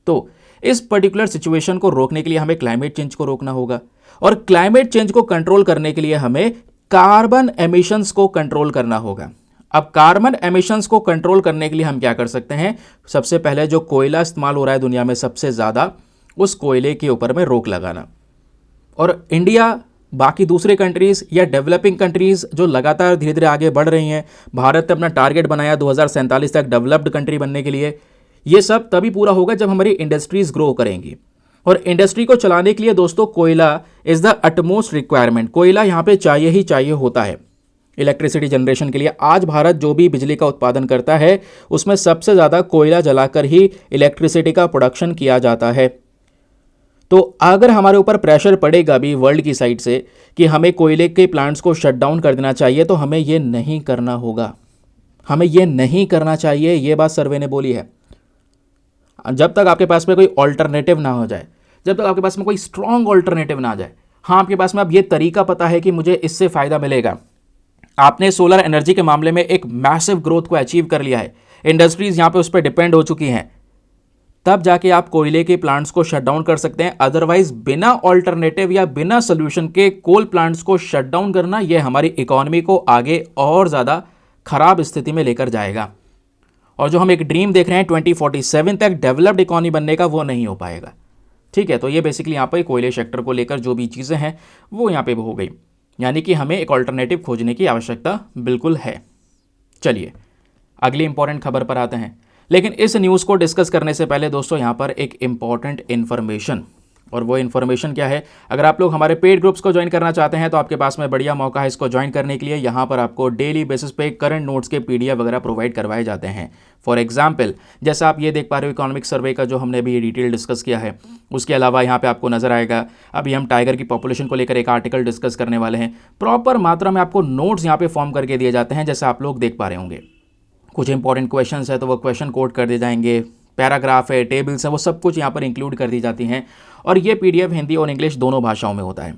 तो इस पर्टिकुलर सिचुएशन को रोकने के लिए हमें क्लाइमेट चेंज को रोकना होगा, और क्लाइमेट चेंज को कंट्रोल करने के लिए हमें कार्बन एमिशंस को कंट्रोल करना होगा। अब कार्बन एमिशंस को कंट्रोल करने के लिए हम क्या कर सकते हैं, सबसे पहले जो कोयला इस्तेमाल हो रहा है दुनिया में सबसे ज़्यादा, उस कोयले के ऊपर में रोक लगाना। और इंडिया, बाकी दूसरे कंट्रीज़ या डेवलपिंग कंट्रीज़ जो लगातार धीरे धीरे आगे बढ़ रही हैं, भारत ने अपना टारगेट बनाया 2047 तक डेवलप्ड कंट्री बनने के लिए, ये सब तभी पूरा होगा जब हमारी इंडस्ट्रीज़ ग्रो करेंगी। और इंडस्ट्री को चलाने के लिए दोस्तों कोयला इज़ द अटमोस्ट रिक्वायरमेंट, कोयला यहाँ पे चाहिए ही चाहिए होता है इलेक्ट्रिसिटी जनरेशन के लिए। आज भारत जो भी बिजली का उत्पादन करता है उसमें सबसे ज़्यादा कोयला जलाकर ही इलेक्ट्रिसिटी का प्रोडक्शन किया जाता है। तो अगर हमारे ऊपर प्रेशर पड़ेगा भी वर्ल्ड की साइड से कि हमें कोयले के प्लांट्स को शट डाउन कर देना चाहिए, तो हमें ये नहीं करना होगा, हमें ये नहीं करना चाहिए। ये बात सर्वे ने बोली है। जब तक आपके पास में कोई ऑल्टरनेटिव ना हो जाए, जब तक आपके पास में कोई स्ट्रॉन्ग ऑल्टरनेटिव ना आ जाए, हाँ आपके पास में अब ये तरीका पता है कि मुझे इससे फ़ायदा मिलेगा, आपने सोलर एनर्जी के मामले में एक मैसिव ग्रोथ को अचीव कर लिया है, इंडस्ट्रीज़ यहाँ पे उस पर डिपेंड हो चुकी हैं, तब जाके आप कोयले के प्लांट्स को शट डाउन कर सकते हैं। अदरवाइज बिना ऑल्टरनेटिव या बिना सोल्यूशन के कोल प्लांट्स को शट डाउन करना, यह हमारी इकोनॉमी को आगे और ज़्यादा खराब स्थिति में लेकर जाएगा। और जो हम एक ड्रीम देख रहे हैं 2047 तक डेवलप्ड इकोनॉमी बनने का, वो नहीं हो पाएगा। ठीक है, तो ये बेसिकली यहाँ पर कोयले सेक्टर को लेकर जो भी चीज़ें हैं वो यहाँ पे हो गई, यानी कि हमें एक ऑल्टरनेटिव खोजने की आवश्यकता बिल्कुल है। चलिए अगली इंपॉर्टेंट खबर पर आते हैं। लेकिन इस न्यूज़ को डिस्कस करने से पहले दोस्तों यहाँ पर एक इंपॉर्टेंट इन्फॉर्मेशन, और वो इन्फॉर्मेशन क्या है, अगर आप लोग हमारे पेड ग्रुप्स को ज्वाइन करना चाहते हैं तो आपके पास में बढ़िया मौका है इसको ज्वाइन करने के लिए। यहाँ पर आपको डेली बेसिस पे करंट नोट्स के PDF वगैरह प्रोवाइड करवाए जाते हैं। फॉर एग्जाम्पल, जैसा आप ये देख पा रहे हो इकोनॉमिक सर्वे का जो हमने अभी डिटेल डिस्कस किया है, उसके अलावा यहाँ पे आपको नजर आएगा अभी हम टाइगर की पॉपुलेशन को लेकर एक आर्टिकल डिस्कस करने वाले हैं। प्रॉपर मात्रा में आपको नोट्स यहाँ पे फॉर्म करके दिए जाते हैं, जैसे आप लोग देख पा रहे होंगे। कुछ इंपॉर्टेंट क्वेश्चंस है तो वो क्वेश्चन कोड कर दिए जाएंगे, पैराग्राफ है, टेबल्स है, वो सब कुछ यहाँ पर इंक्लूड कर दी जाती हैं। और ये PDF हिंदी और इंग्लिश दोनों भाषाओं में होता है।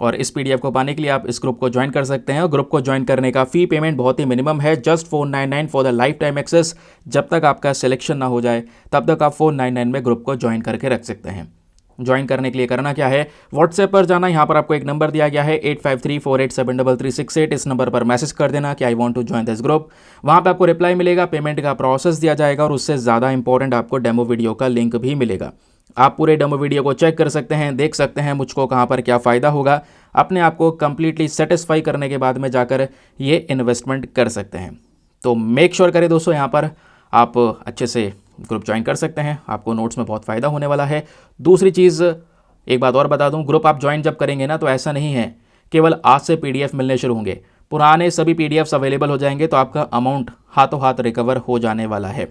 और इस PDF को पाने के लिए आप इस ग्रुप को ज्वाइन कर सकते हैं। और ग्रुप को ज्वाइन करने का फ़ी पेमेंट बहुत ही मिनिमम है, just 499 for the lifetime access. जब तक आपका सिलेक्शन ना हो जाए तब तक आप 499 में ग्रुप को ज्वाइन करके रख सकते हैं। ज्वाइन करने के लिए करना क्या है, व्हाट्सएप पर जाना, यहाँ पर आपको एक नंबर दिया गया है 8534873368। इस नंबर पर मैसेज कर देना कि I want to join this group. वहाँ पे आपको रिप्लाई मिलेगा, पेमेंट का प्रोसेस दिया जाएगा, और उससे ज़्यादा इंपॉर्टेंट आपको डेमो वीडियो का लिंक भी मिलेगा। आप पूरे डेमो वीडियो को चेक कर सकते हैं, देख सकते हैं मुझको कहाँ पर क्या फ़ायदा होगा। अपने आप को कंप्लीटली सेटिस्फाई करने के बाद में जाकर ये इन्वेस्टमेंट कर सकते हैं। तो मेक श्योर करें दोस्तों, यहाँ पर आप अच्छे से ग्रुप ज्वाइन कर सकते हैं, आपको नोट्स में बहुत फ़ायदा होने वाला है। दूसरी चीज़ एक बात और बता दूं, ग्रुप आप ज्वाइन जब करेंगे ना तो ऐसा नहीं है केवल आज से PDF मिलने शुरू होंगे, पुराने सभी PDFs अवेलेबल हो जाएंगे, तो आपका अमाउंट हाथों हाथ रिकवर हो जाने वाला है।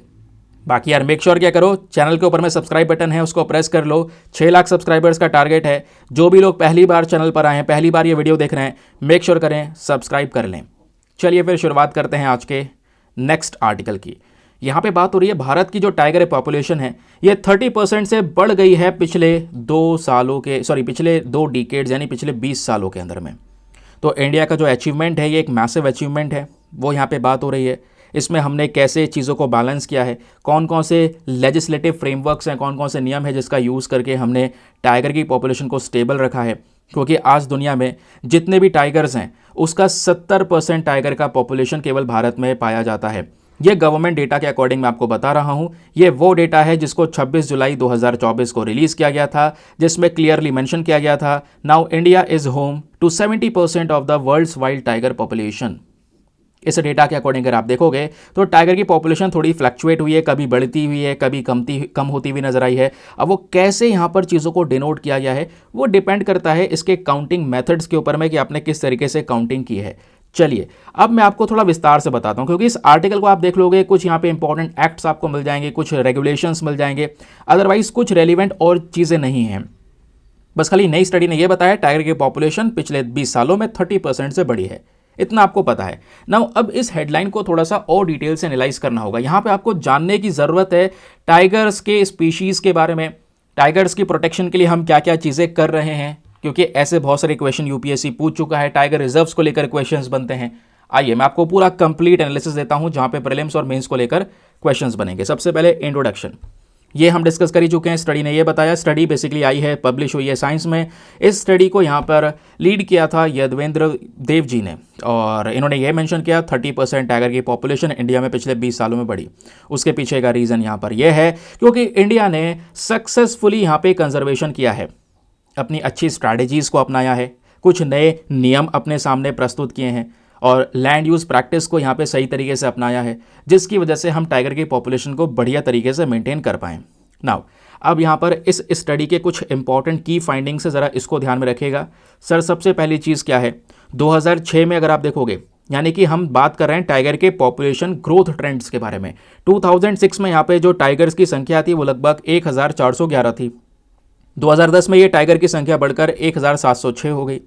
बाकी यार मेक श्योर क्या करो, चैनल के ऊपर में सब्सक्राइब बटन है उसको प्रेस कर लो। 6 लाख सब्सक्राइबर्स का टारगेट है। जो भी लोग पहली बार चैनल पर आए हैं, पहली बार ये वीडियो देख रहे हैं, मेक श्योर करें सब्सक्राइब कर लें। चलिए फिर शुरुआत करते हैं आज के नेक्स्ट आर्टिकल की। यहाँ पे बात हो रही है भारत की जो टाइगर पॉपुलेशन है ये 30% से बढ़ गई है पिछले 2 डिकेड्स यानी पिछले 20 सालों के अंदर में। तो इंडिया का जो अचीवमेंट है ये एक मैसिव अचीवमेंट है, वो यहाँ पे बात हो रही है। इसमें हमने कैसे चीज़ों को बैलेंस किया है, कौन कौन से लेजिस्लेटिव फ्रेमवर्क्स हैं, कौन कौन से नियम है जिसका यूज़ करके हमने टाइगर की पॉपुलेशन को स्टेबल रखा है। क्योंकि आज दुनिया में जितने भी टाइगर्स हैं उसका 70% टाइगर का पॉपुलेशन केवल भारत में पाया जाता है। ये गवर्नमेंट डेटा के अकॉर्डिंग मैं आपको बता रहा हूँ। ये वो डेटा है जिसको 26 जुलाई 2024 को रिलीज़ किया गया था, जिसमें क्लियरली मेंशन किया गया था now India is home to 70% of the world's wild tiger population. इस डेटा के अकॉर्डिंग अगर आप देखोगे तो टाइगर की पॉपुलेशन थोड़ी फ्लक्चुएट हुई है, कभी बढ़ती हुई है, कभी कम होती हुई नजर आई है। अब वो कैसे यहाँ पर चीज़ों को डिनोट किया गया है वो डिपेंड करता है इसके काउंटिंग मेथड्स के ऊपर में कि आपने किस तरीके से काउंटिंग की है। चलिए अब मैं आपको थोड़ा विस्तार से बताता हूँ, क्योंकि इस आर्टिकल को आप देख लोगे कुछ यहाँ पे इंपॉर्टेंट एक्ट्स आपको मिल जाएंगे, कुछ रेगुलेशंस मिल जाएंगे, अदरवाइज कुछ रेलिवेंट और चीज़ें नहीं हैं। बस खाली नई स्टडी ने यह बताया टाइगर की पॉपुलेशन पिछले 20 सालों में 30% से बढ़ी है, इतना आपको पता है ना। अब इस हेडलाइन को थोड़ा सा और डिटेल से एनालाइज करना होगा। यहाँ पे आपको जानने की ज़रूरत है टाइगर्स के स्पीशीज़ के बारे में, टाइगर्स की प्रोटेक्शन के लिए हम क्या क्या चीज़ें कर रहे हैं, क्योंकि ऐसे बहुत सारे क्वेश्चन यूपीएससी पूछ चुका है, टाइगर रिजर्व्स को लेकर क्वेश्चंस बनते हैं। आइए मैं आपको पूरा कंप्लीट एनालिसिस देता हूं जहां पे प्रीलिम्स और मेंस को लेकर क्वेश्चंस बनेंगे। सबसे पहले इंट्रोडक्शन, ये हम डिस्कस कर ही चुके हैं। स्टडी ने ये बताया, स्टडी बेसिकली आई है, पब्लिश हुई है साइंस में। इस स्टडी को यहाँ पर लीड किया था यदवेंद्र देव जी ने, और इन्होंने ये मेंशन किया 30% टाइगर की पॉपुलेशन इंडिया में पिछले 20 सालों में बढ़ी। उसके पीछे का रीज़न यहाँ पर यह है क्योंकि इंडिया ने सक्सेसफुली यहाँ पे कंजर्वेशन किया है, अपनी अच्छी स्ट्रैटेजीज़ को अपनाया है, कुछ नए नियम अपने सामने प्रस्तुत किए हैं और लैंड यूज़ प्रैक्टिस को यहाँ पे सही तरीके से अपनाया है, जिसकी वजह से हम टाइगर की पॉपुलेशन को बढ़िया तरीके से मेंटेन कर पाएँ। नाउ अब यहाँ पर इस स्टडी के कुछ इंपॉर्टेंट की फाइंडिंग्स है, ज़रा इसको ध्यान में रखिएगा। सर सबसे पहली चीज़ क्या है, 2006 में अगर आप देखोगे, यानी कि हम बात कर रहे हैं टाइगर के पॉपुलेशन ग्रोथ ट्रेंड्स के बारे में। 2006 में यहाँ पे जो टाइगर्स की संख्या थी वो लगभग 1411 थी। 2010 में ये टाइगर की संख्या बढ़कर 1706 हो गई।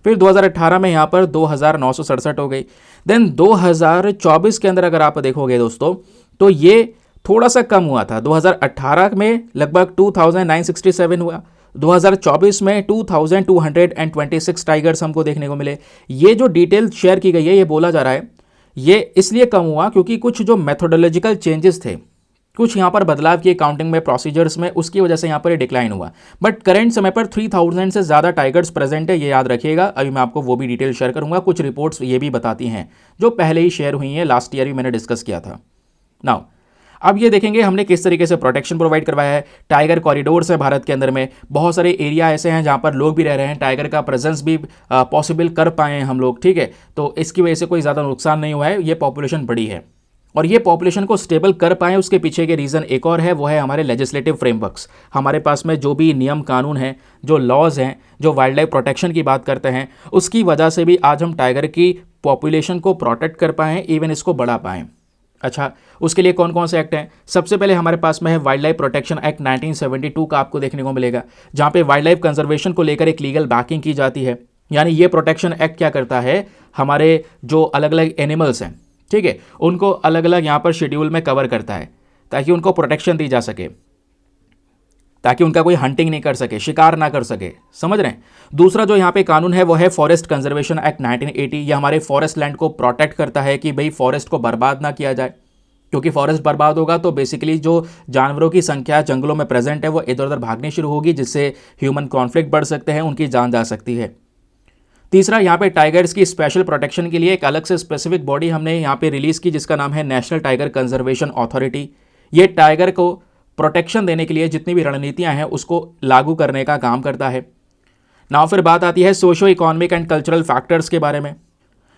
फिर 2018 में यहाँ पर 2967 हो गई। देन 2024 के अंदर अगर आप देखोगे दोस्तों तो ये थोड़ा सा कम हुआ था। 2018 में लगभग 2967 हुआ, 2024 में 2226 टाइगर्स हमको देखने को मिले। ये जो डिटेल शेयर की गई है, ये बोला जा रहा है ये इसलिए कम हुआ क्योंकि कुछ जो मेथोडोलॉजिकल चेंजेस थे, कुछ यहाँ पर बदलाव किए काउंटिंग में, प्रोसीजर्स में, उसकी वजह से यहाँ पर डिक्लाइन हुआ। बट करंट समय पर 3000 से ज़्यादा टाइगर्स प्रेजेंट है, ये याद रखिएगा। अभी मैं आपको वो भी डिटेल शेयर करूँगा। कुछ रिपोर्ट्स ये भी बताती हैं जो पहले ही शेयर हुई हैं, लास्ट ईयर भी मैंने डिस्कस किया था। नाउ अब ये देखेंगे हमने किस तरीके से प्रोटेक्शन प्रोवाइड करवाया है। टाइगर कॉरिडोर्स है भारत के अंदर में, बहुत सारे एरिया ऐसे हैं जहाँ पर लोग भी रह रहे हैं, टाइगर का प्रेजेंस भी पॉसिबल कर पाए हैं हम लोग, ठीक है। तो इसकी वजह से कोई ज़्यादा नुकसान नहीं हुआ है, ये पॉपुलेशन बढ़ी है। और ये पॉपुलेशन को स्टेबल कर पाएँ उसके पीछे के रीज़न एक और है, वो है हमारे लेजिस्लेटिव फ्रेमवर्क्स। हमारे पास में जो भी नियम कानून हैं, जो लॉज हैं, जो वाइल्ड लाइफ प्रोटेक्शन की बात करते हैं, उसकी वजह से भी आज हम टाइगर की पॉपुलेशन को प्रोटेक्ट कर पाएँ, इवन इसको बढ़ा पाएँ। अच्छा, उसके लिए कौन कौन से एक्ट हैं? सबसे पहले हमारे पास में है वाइल्ड लाइफ प्रोटेक्शन एक्ट 1972 का आपको देखने को मिलेगा, जहाँ पे वाइल्ड लाइफ कंजर्वेशन को लेकर एक लीगल बैकिंग की जाती है। यानी ये प्रोटेक्शन एक्ट क्या करता है, हमारे जो अलग अलग एनिमल्स हैं, ठीक है, उनको अलग अलग यहाँ पर शेड्यूल में कवर करता है ताकि उनको प्रोटेक्शन दी जा सके, ताकि उनका कोई हंटिंग नहीं कर सके, शिकार ना कर सके, समझ रहे हैं। दूसरा जो यहाँ पे कानून है वो है फॉरेस्ट कंजर्वेशन एक्ट 1980। ये हमारे फॉरेस्ट लैंड को प्रोटेक्ट करता है कि भाई फॉरेस्ट को बर्बाद ना किया जाए, क्योंकि फॉरेस्ट बर्बाद होगा तो बेसिकली जो जानवरों की संख्या जंगलों में प्रेजेंट है वो इधर उधर भागनी शुरू होगी, जिससे ह्यूमन कॉन्फ्लिक्ट बढ़ सकते हैं, उनकी जान जा सकती है। तीसरा, यहाँ पे टाइगर्स की स्पेशल प्रोटेक्शन के लिए एक अलग से स्पेसिफिक बॉडी हमने यहाँ पे रिलीज़ की, जिसका नाम है नेशनल टाइगर कंजर्वेशन अथॉरिटी। ये टाइगर को प्रोटेक्शन देने के लिए जितनी भी रणनीतियाँ हैं उसको लागू करने का काम करता है। नाउ फिर बात आती है socio economic and cultural factors के बारे में।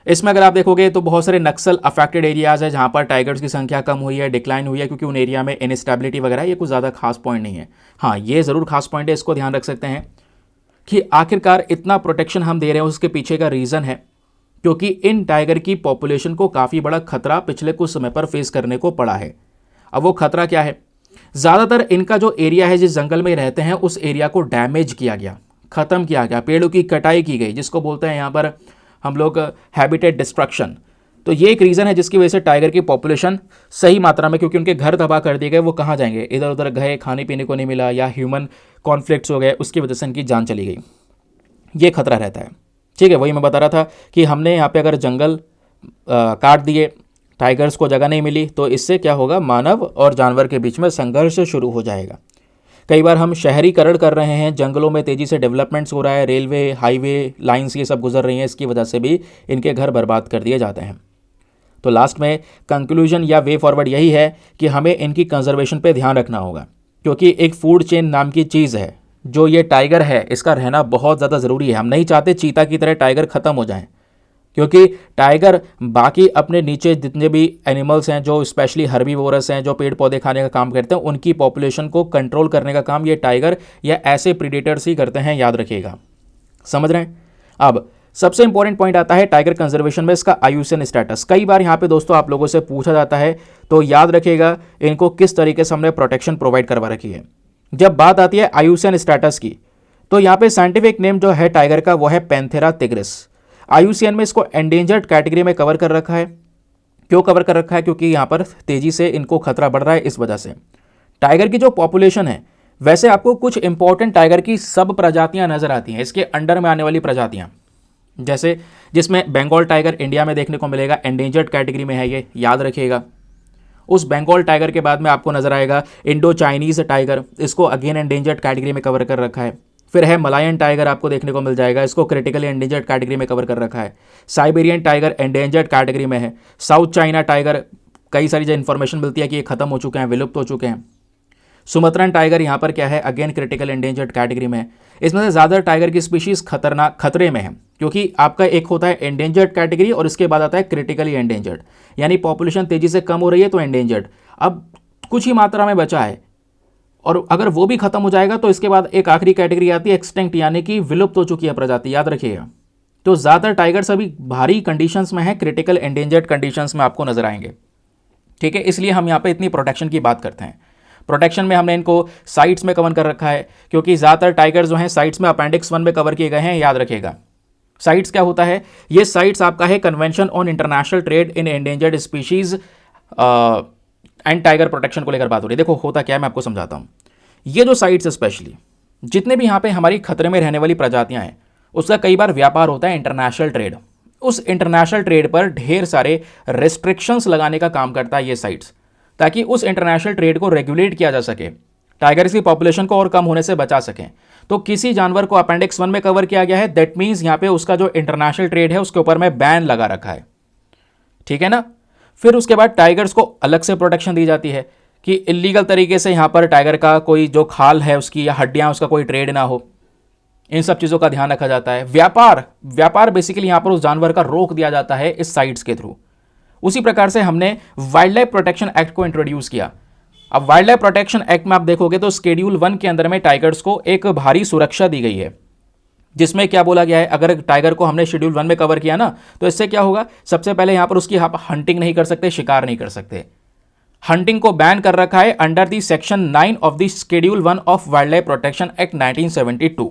इसमें अगर आप देखोगे तो बहुत सारे नक्सल अफेक्टेड एरियाज़ है जहाँ पर टाइगर्स की संख्या कम हुई है, डिक्लाइन हुई है, क्योंकि उन एरिया में इनस्टेबिलिटी वगैरह ये कुछ ज़्यादा खास पॉइंट नहीं है। हाँ, ये ज़रूर खास पॉइंट है, इसको ध्यान रख सकते हैं कि आखिरकार इतना प्रोटेक्शन हम दे रहे हैं उसके पीछे का रीज़न है क्योंकि इन टाइगर की पॉपुलेशन को काफ़ी बड़ा खतरा पिछले कुछ समय पर फेस करने को पड़ा है। अब वो खतरा क्या है? ज़्यादातर इनका जो एरिया है, जिस जंगल में रहते हैं, उस एरिया को डैमेज किया गया, ख़त्म किया गया, पेड़ों की कटाई की गई, जिसको बोलते हैं यहाँ पर हम लोग हैबिटेट डिस्ट्रक्शन। तो ये एक रीज़न है जिसकी वजह से टाइगर की पॉपुलेशन सही मात्रा में, क्योंकि उनके घर तबाह कर दिए गए, वो कहाँ जाएंगे, इधर उधर गए, खाने पीने को नहीं मिला, या ह्यूमन कॉन्फ्लिक्ट्स हो गए, उसकी वजह से इनकी जान चली गई, ये खतरा रहता है। ठीक है, वही मैं बता रहा था कि हमने यहाँ पे अगर जंगल काट दिए, टाइगर्स को जगह नहीं मिली, तो इससे क्या होगा, मानव और जानवर के बीच में संघर्ष शुरू हो जाएगा। कई बार हम शहरीकरण कर रहे हैं, जंगलों में तेज़ी से डेवलपमेंट्स हो रहा है, रेलवे हाईवे लाइंस ये सब गुजर रही हैं, इसकी वजह से भी इनके घर बर्बाद कर दिए जाते हैं। तो लास्ट में कंक्लूजन या वे फॉरवर्ड यही है कि हमें इनकी कंजर्वेशन पे ध्यान रखना होगा, क्योंकि एक फूड चेन नाम की चीज़ है, जो ये टाइगर है इसका रहना बहुत ज़्यादा ज़रूरी है। हम नहीं चाहते चीता की तरह टाइगर ख़त्म हो जाएं, क्योंकि टाइगर बाकी अपने नीचे जितने भी एनिमल्स हैं, जो स्पेशली हर्बीवोरस हैं, जो पेड़ पौधे खाने का काम करते हैं, उनकी पॉपुलेशन को कंट्रोल करने का काम ये टाइगर या ऐसे प्रीडेटर्स ही करते हैं, याद रखिएगा। समझ रहे हैं? अब सबसे इंपॉर्टेंट पॉइंट आता है टाइगर कंजर्वेशन में इसका आयुसीएन स्टेटस। कई बार यहाँ पे दोस्तों आप लोगों से पूछा जाता है, तो याद रखिएगा इनको किस तरीके से हमने प्रोटेक्शन प्रोवाइड करवा रखी है। जब बात आती है आयुसीएन स्टेटस की, तो यहाँ पे साइंटिफिक नेम जो है टाइगर का वो है पैंथेरा टिग्रिस। आयुसीएन में इसको एंडेंजर्ड कैटेगरी में कवर कर रखा है। क्यों कवर कर रखा है? क्योंकि यहाँ पर तेजी से इनको खतरा बढ़ रहा है, इस वजह से। टाइगर की जो पॉपुलेशन है, वैसे आपको कुछ इंपॉर्टेंट टाइगर की सब प्रजातियां नजर आती हैं, इसके अंडर में आने वाली प्रजातियां, जैसे जिसमें बंगाल टाइगर इंडिया में देखने को मिलेगा, एंडेंजर्ड कैटेगरी में है ये, याद रखिएगा। उस बंगाल टाइगर के बाद में आपको नजर आएगा इंडो चाइनीज टाइगर, इसको अगेन एंडेंजर्ड कैटेगरी में कवर कर रखा है। फिर है मलायन टाइगर, आपको देखने को मिल जाएगा, इसको क्रिटिकली एंडेंजर्ड कैटेगरी में कवर कर रखा है। साइबेरियन टाइगर एंडेंजर्ड कैटेगरी में है। साउथ चाइना टाइगर, कई सारी जो इन्फॉर्मेशन मिलती है कि ये खत्म हो चुके हैं, विलुप्त हो चुके हैं। सुमत्रन टाइगर यहाँ पर क्या है, अगेन क्रिटिकल एंडेंजर्ड कैटेगरी में है। इसमें से ज़्यादा टाइगर की स्पीशीज खतरे में है, क्योंकि आपका एक होता है एंडेंजर्ड कैटेगरी और इसके बाद आता है क्रिटिकली एंडेंजर्ड, यानी पॉपुलेशन तेजी से कम हो रही है तो एंडेंजर्ड, अब कुछ ही मात्रा में बचा है, और अगर वो भी खत्म हो जाएगा तो इसके बाद एक आखिरी कैटेगरी आती है एक्सटिंक्ट, यानी कि विलुप्त हो चुकी है प्रजाति, याद रखिएगा। तो ज़्यादातर टाइगर्स अभी भारी कंडीशंस में है, क्रिटिकल एंडेंजर्ड कंडीशंस में आपको नजर आएंगे। ठीक है, इसलिए हम यहाँ पे इतनी प्रोटेक्शन की बात करते हैं। प्रोटेक्शन में हमने इनको साइट्स में कवर कर रखा है, क्योंकि ज़्यादातर टाइगर जो हैं साइट्स में अपेंडिक्स 1 में कवर किए गए हैं, याद रखिएगा। साइट्स क्या होता है? ये साइट्स आपका है convention on international trade in endangered species and tiger protection को लेकर बात हो रही है। देखो होता क्या है, मैं आपको समझाता हूँ। ये जो साइट्स स्पेशली जितने भी यहाँ पे हमारी खतरे में रहने वाली प्रजातियाँ हैं, उसका कई बार व्यापार होता है इंटरनेशनल ट्रेड। उस इंटरनेशनल ट्रेड पर ढेर सारे रेस्ट्रिक्शंस लगाने का काम करता है ये साइट्स, ताकि उस इंटरनेशनल ट्रेड को रेगुलेट किया जा सके, टाइगर्स की पॉपुलेशन को और कम होने से बचा सकें। तो किसी जानवर को अपेंडिक्स 1 में कवर किया गया है, दैट मीन्स यहाँ पे उसका जो इंटरनेशनल ट्रेड है उसके ऊपर में बैन लगा रखा है। ठीक है ना? फिर उसके बाद टाइगर्स को अलग से प्रोटेक्शन दी जाती है कि इलीगल तरीके से यहाँ पर टाइगर का कोई जो खाल है उसकी या हड्डियाँ, उसका कोई ट्रेड ना हो, इन सब चीज़ों का ध्यान रखा जाता है। व्यापार बेसिकली यहाँ पर उस जानवर का रोक दिया जाता है इस साइट्स के थ्रू। उसी प्रकार से हमने वाइल्ड लाइफ प्रोटेक्शन एक्ट को इंट्रोड्यूस किया। अब वाइल्ड लाइफ प्रोटेक्शन एक्ट में आप देखोगे तो शेड्यूल 1 के अंदर में टाइगर्स को एक भारी सुरक्षा दी गई है, जिसमें क्या बोला गया है, अगर टाइगर को हमने शेड्यूल 1 में कवर किया ना, तो इससे क्या होगा, सबसे पहले यहाँ पर उसकी हंटिंग नहीं कर सकते, शिकार नहीं कर सकते। हंटिंग को बैन कर रखा है under the section 9 of the schedule 1 of wild life protection act 1972।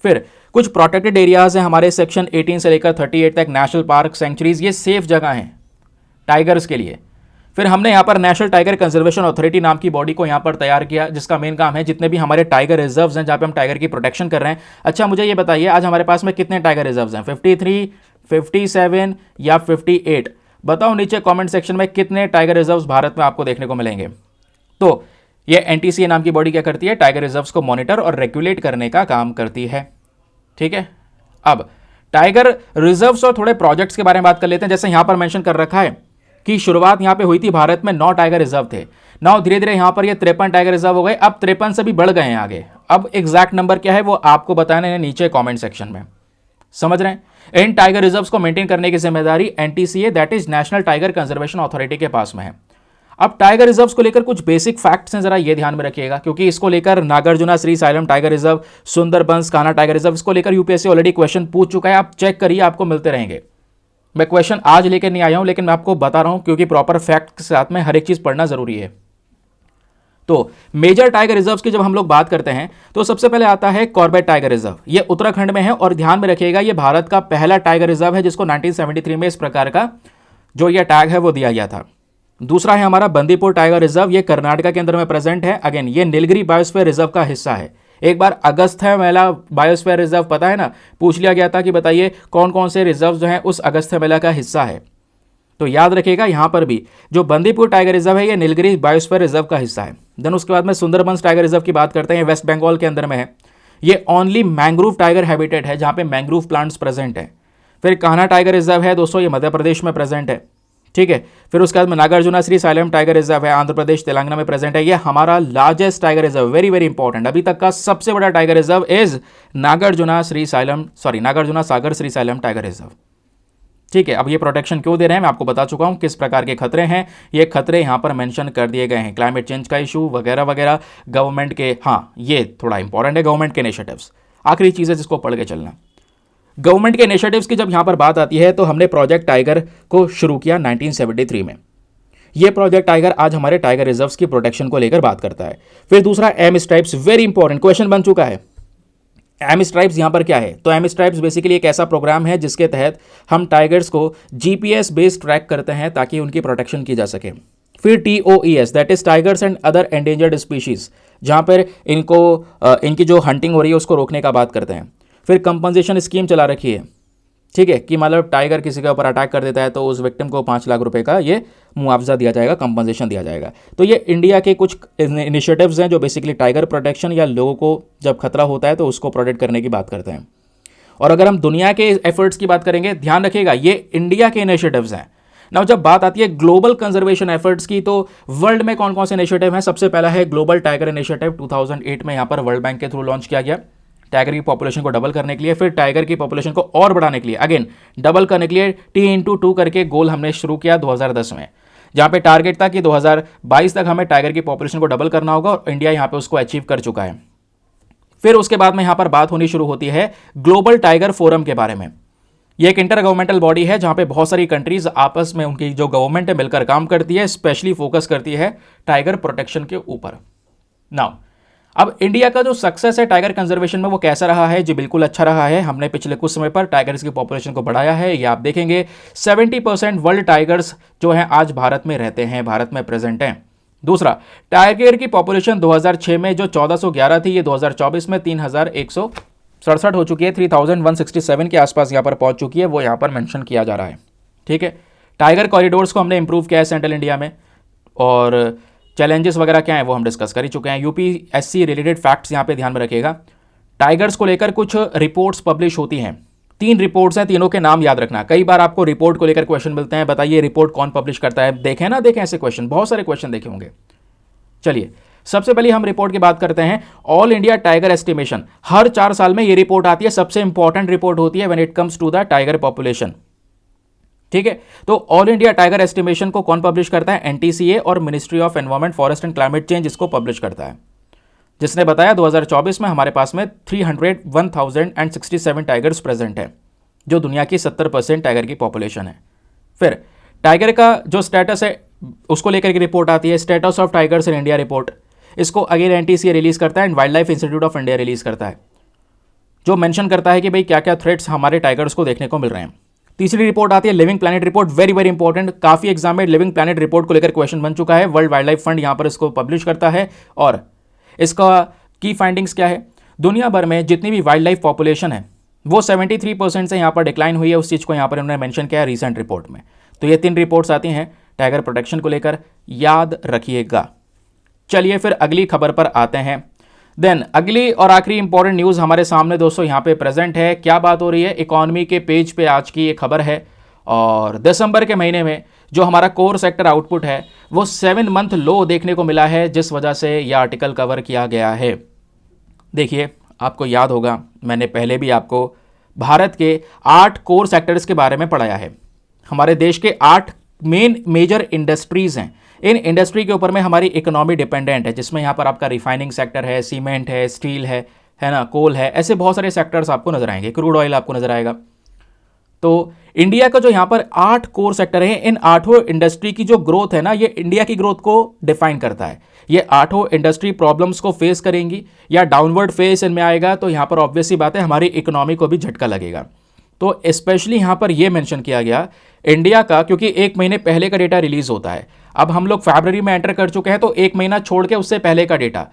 फिर कुछ प्रोटेक्टेड एरियाज हैं हमारे सेक्शन 18 से लेकर 38 तक, नेशनल पार्क, सेंचुरीज, ये सेफ जगह हैं टाइगर्स के लिए। फिर हमने यहाँ पर नेशनल टाइगर कंजर्वेशन अथॉरिटी नाम की बॉडी को यहाँ पर तैयार किया, जिसका मेन काम है जितने भी हमारे टाइगर रिजर्व्स हैं जहाँ पे हम टाइगर की प्रोटेक्शन कर रहे हैं। अच्छा मुझे ये बताइए, आज हमारे पास में कितने टाइगर रिजर्व्स हैं? 53, 57 या 58? बताओ नीचे कमेंट सेक्शन में कितने टाइगर रिजर्व्स भारत में आपको देखने को मिलेंगे। तो ये एनटीसीए नाम की बॉडी क्या करती है, टाइगर रिजर्व्स को मॉनिटर और रेगुलेट करने का काम करती है। ठीक है, अब टाइगर रिजर्व्स और थोड़े प्रोजेक्ट्स के बारे में बात कर लेते हैं। जैसे यहां पर मेंशन कर रखा है कि शुरुआत यहां पे हुई थी, भारत में 9 टाइगर रिजर्व थे। नाउ धीरे धीरे यहां पर ये 53 टाइगर रिजर्व हो गए, अब 53 से भी बढ़ गए हैं आगे। अब एग्जैक्ट नंबर क्या है वो आपको बताना है नीचे कॉमेंट सेक्शन में। समझ रहे हैं? इन टाइगर रिजर्व्स को मेंटेन करने की जिम्मेदारी NTCA that is national tiger conservation authority के पास में है। अब टाइगर रिजर्व्स को लेकर कुछ बेसिक फैक्ट्स हैं, जरा ये ध्यान में रखिएगा, क्योंकि इसको लेकर Nagarjuna Shri xylem tiger reserve, Sundarbans Kanha tiger reserve, इसको लेकर यूपीएससी ऑलरेडी क्वेश्चन पूछ चुका है। आप चेक करिए, आपको मिलते रहेंगे। मैं क्वेश्चन आज लेकर नहीं आया हूं, लेकिन मैं आपको बता रहा हूं क्योंकि प्रॉपर फैक्ट के साथ में हर एक चीज पढ़ना जरूरी है। तो मेजर टाइगर रिजर्व्स की जब हम लोग बात करते हैं तो सबसे पहले आता है कॉर्बेट टाइगर रिजर्व। ये उत्तराखंड में है और ध्यान में रखिएगा ये भारत का पहला टाइगर रिजर्व है जिसको 1973 में इस प्रकार का जो ये टैग है वो दिया गया था। दूसरा है हमारा बंदीपुर टाइगर रिजर्व, ये कर्नाटका के अंदर में प्रेजेंट है। अगेन ये नीलगिरी बायोस्फीयर रिजर्व का हिस्सा है। एक बार अगस्थ्य मेला बायोस्फीयर रिजर्व पता है ना, पूछ लिया गया था कि बताइए कौन कौन से रिजर्व जो हैं उस अगस्थ्य मेला का हिस्सा है। तो याद रखिएगा यहां पर भी जो बंदीपुर टाइगर रिजर्व है ये नीलगिरी बायोस्फीयर रिजर्व का हिस्सा है। देन उसके बाद में सुंदरबंस टाइगर रिजर्व की बात करते हैं, वेस्ट बंगाल के अंदर में है। ये ओनली मैंग्रोव टाइगर हैबिटेट है जहां पे मैंग्रोव प्लांट्स प्रेजेंट है। फिर कान्हा टाइगर रिजर्व है दोस्तों, ये मध्य प्रदेश में प्रेजेंट है। ठीक है, फिर उसके बाद में Nagarjuna Shri xylem tiger reserve है, आंध्र प्रदेश तेलंगाना में प्रेजेंट है। ये हमारा largest tiger reserve, very very important, अभी तक का सबसे बड़ा tiger reserve is Nagarjuna Sagar Shri xylem tiger reserve. ठीक है, अब ये प्रोटेक्शन क्यों दे रहे हैं मैं आपको बता चुका हूं, किस प्रकार के खतरे हैं। ये खतरे यहां पर मेंशन कर दिए गए हैं, क्लाइमेट चेंज का इशू वगैरह वगैरह, गवर्नमेंट के, हाँ ये थोड़ा इंपॉर्टेंट है, गवर्नमेंट के इनिशिएटिव्स। आखिरी चीज़ है जिसको पढ़ के चलना, गवर्नमेंट के इनिशिएटिव्स की जब यहां पर बात आती है तो हमने प्रोजेक्ट टाइगर को शुरू किया 1973 में। ये प्रोजेक्ट टाइगर आज हमारे टाइगर रिजर्व्स की प्रोटेक्शन को लेकर बात करता है। फिर दूसरा M stripes, very important question बन चुका है। एम स्ट्राइप्स यहां पर क्या है, तो एम स्ट्राइप्स बेसिकली एक ऐसा प्रोग्राम है जिसके तहत हम टाइगर्स को जीपीएस बेस्ड ट्रैक करते हैं ताकि उनकी प्रोटेक्शन की जा सके। फिर TOES, that is tigers and other endangered species, जहां पर इनकी जो हंटिंग हो रही है उसको रोकने का बात करते हैं। फिर कंपनसेशन स्कीम चला रखी है, ठीक है, कि मतलब टाइगर किसी के ऊपर अटैक कर देता है तो उस विक्टिम को 5 लाख रुपए का ये मुआवजा दिया जाएगा, कंपनसेशन दिया जाएगा। तो ये इंडिया के कुछ इनिशिएटिव्स हैं जो बेसिकली टाइगर प्रोटेक्शन या लोगों को जब खतरा होता है तो उसको प्रोटेक्ट करने की बात करते हैं। और अगर हम दुनिया के एफर्ट्स की बात करेंगे, ध्यान रखिएगा ये इंडिया के इनिशिएटिव्स हैं। नाउ जब बात आती है ग्लोबल कंजर्वेशन एफर्ट्स की, तो वर्ल्ड में कौन कौन से इनिशिएटिव हैं। सबसे पहला है ग्लोबल टाइगर इनिशिएटिव, 2008 में यहाँ पर वर्ल्ड बैंक के थ्रू लॉन्च किया गया, टाइगर की पॉपुलेशन को डबल करने के लिए। फिर टाइगर की पॉपुलेशन को और बढ़ाने के लिए, अगेन डबल करने के लिए T x 2 करके गोल हमने शुरू किया 2010 में, जहां पे टारगेट था कि 2022 तक हमें टाइगर की पॉपुलेशन को डबल करना होगा, और इंडिया यहां पे उसको अचीव कर चुका है। फिर उसके बाद में यहां पर बात होनी शुरू होती है ग्लोबल टाइगर फोरम के बारे में। ये एक इंटर गवर्नमेंटल बॉडी है जहां पे बहुत सारी कंट्रीज आपस में उनकी जो गवर्नमेंट है मिलकर काम करती है, स्पेशली फोकस करती है टाइगर प्रोटेक्शन के ऊपर। नाउ अब इंडिया का जो सक्सेस है टाइगर कंजर्वेशन में वो कैसा रहा है, जी बिल्कुल अच्छा रहा है। हमने पिछले कुछ समय पर टाइगर्स की पॉपुलेशन को बढ़ाया है, ये आप देखेंगे 70% वर्ल्ड टाइगर्स जो हैं आज भारत में रहते हैं, भारत में प्रेजेंट हैं। दूसरा, टाइगर की पॉपुलेशन 2006 में जो 1411 थी, ये 2024 में 3167 हो चुकी है, 3167 के आसपास यहाँ पर पहुंच चुकी है, वो यहाँ पर मेंशन किया जा रहा है। ठीक है, टाइगर कॉरिडोर्स को हमने इंप्रूव किया है सेंट्रल इंडिया में, और चैलेंजेस वगैरह क्या है वो हम डिस्कस कर ही चुके हैं। यूपीएससी रिलेटेड फैक्ट्स यहाँ पे ध्यान में रखिएगा। टाइगर्स को लेकर कुछ रिपोर्ट्स पब्लिश होती हैं, 3 रिपोर्ट्स हैं, तीनों के नाम याद रखना। कई बार आपको रिपोर्ट को लेकर क्वेश्चन मिलते हैं, बताइए रिपोर्ट कौन पब्लिश करता है, देखें ना देखें ऐसे क्वेश्चन, बहुत सारे क्वेश्चन देखे होंगे। चलिए सबसे पहले हम रिपोर्ट की बात करते हैं। ऑल इंडिया टाइगर एस्टिमेशन, हर 4 साल में ये रिपोर्ट आती है, सबसे इंपॉर्टेंट रिपोर्ट होती है when it comes to the tiger population. ठीक है, तो ऑल इंडिया टाइगर एस्टिमेशन को कौन पब्लिश करता है, NTCA और ministry of environment forest and climate change इसको पब्लिश करता है, जिसने बताया 2024 में हमारे पास में 301,067 टाइगर्स प्रेजेंट है, जो दुनिया की 70% टाइगर की पॉपुलेशन है। फिर टाइगर का जो स्टेटस है उसको लेकर की रिपोर्ट आती है, status of tigers in India report, इसको अगेन NTCA रिलीज करता है and wild life institute of India release करता है, जो मेंशन करता है कि भाई क्या क्या थ्रेट्स हमारे टाइगर्स को देखने को मिल रहे हैं। तीसरी रिपोर्ट आती है living planet report, very very important, काफी एग्जाम में लिविंग प्लैनेट रिपोर्ट को लेकर क्वेश्चन बन चुका है। वर्ल्ड वाइल्ड लाइफ फंड यहां पर इसको पब्लिश करता है, और इसका की फाइंडिंग्स क्या है, दुनिया भर में जितनी भी वाइल्ड लाइफ पॉपुलेशन है वो 73% से यहां पर डिक्लाइन हुई है, उस चीज को यहां पर उन्होंने मेंशन किया है रिसेंट रिपोर्ट में। तो ये 3 रिपोर्ट्स आती हैं टाइगर प्रोटेक्शन को लेकर, याद रखिएगा। चलिए फिर अगली खबर पर आते हैं। देन अगली और आखिरी इंपॉर्टेंट न्यूज़ हमारे सामने दोस्तों यहाँ पे प्रेजेंट है। क्या बात हो रही है, इकोनॉमी के पेज पे आज की ये खबर है, और दिसंबर के महीने में जो हमारा कोर सेक्टर आउटपुट है वो 7 मंथ लो देखने को मिला है, जिस वजह से यह आर्टिकल कवर किया गया है। देखिए आपको याद होगा मैंने पहले भी आपको भारत के 8 कोर सेक्टर्स के बारे में पढ़ाया है। हमारे देश के 8 मेजर इंडस्ट्रीज हैं, इन इंडस्ट्री के ऊपर में हमारी इकोनॉमी डिपेंडेंट है, जिसमें यहाँ पर आपका रिफाइनिंग सेक्टर है, सीमेंट है, स्टील है ना, कोल है, ऐसे बहुत सारे सेक्टर्स आपको नजर आएंगे, क्रूड ऑयल आपको नजर आएगा। तो इंडिया का जो यहाँ पर 8 कोर सेक्टर है, इन 8 इंडस्ट्री की जो ग्रोथ है ना, ये इंडिया की ग्रोथ को डिफाइन करता है। ये 8 इंडस्ट्री प्रॉब्लम्स को फेस करेंगी या डाउनवर्ड फेस इनमें आएगा, तो यहाँ पर ऑब्वियस सी बात है हमारी इकोनॉमी को भी झटका लगेगा। तो स्पेशली यहाँ पर यह मेंशन किया गया इंडिया का, क्योंकि एक महीने पहले का डेटा रिलीज होता है। अब हम लोग फरवरी में एंटर कर चुके हैं, तो एक महीना छोड़ के उससे पहले का डेटा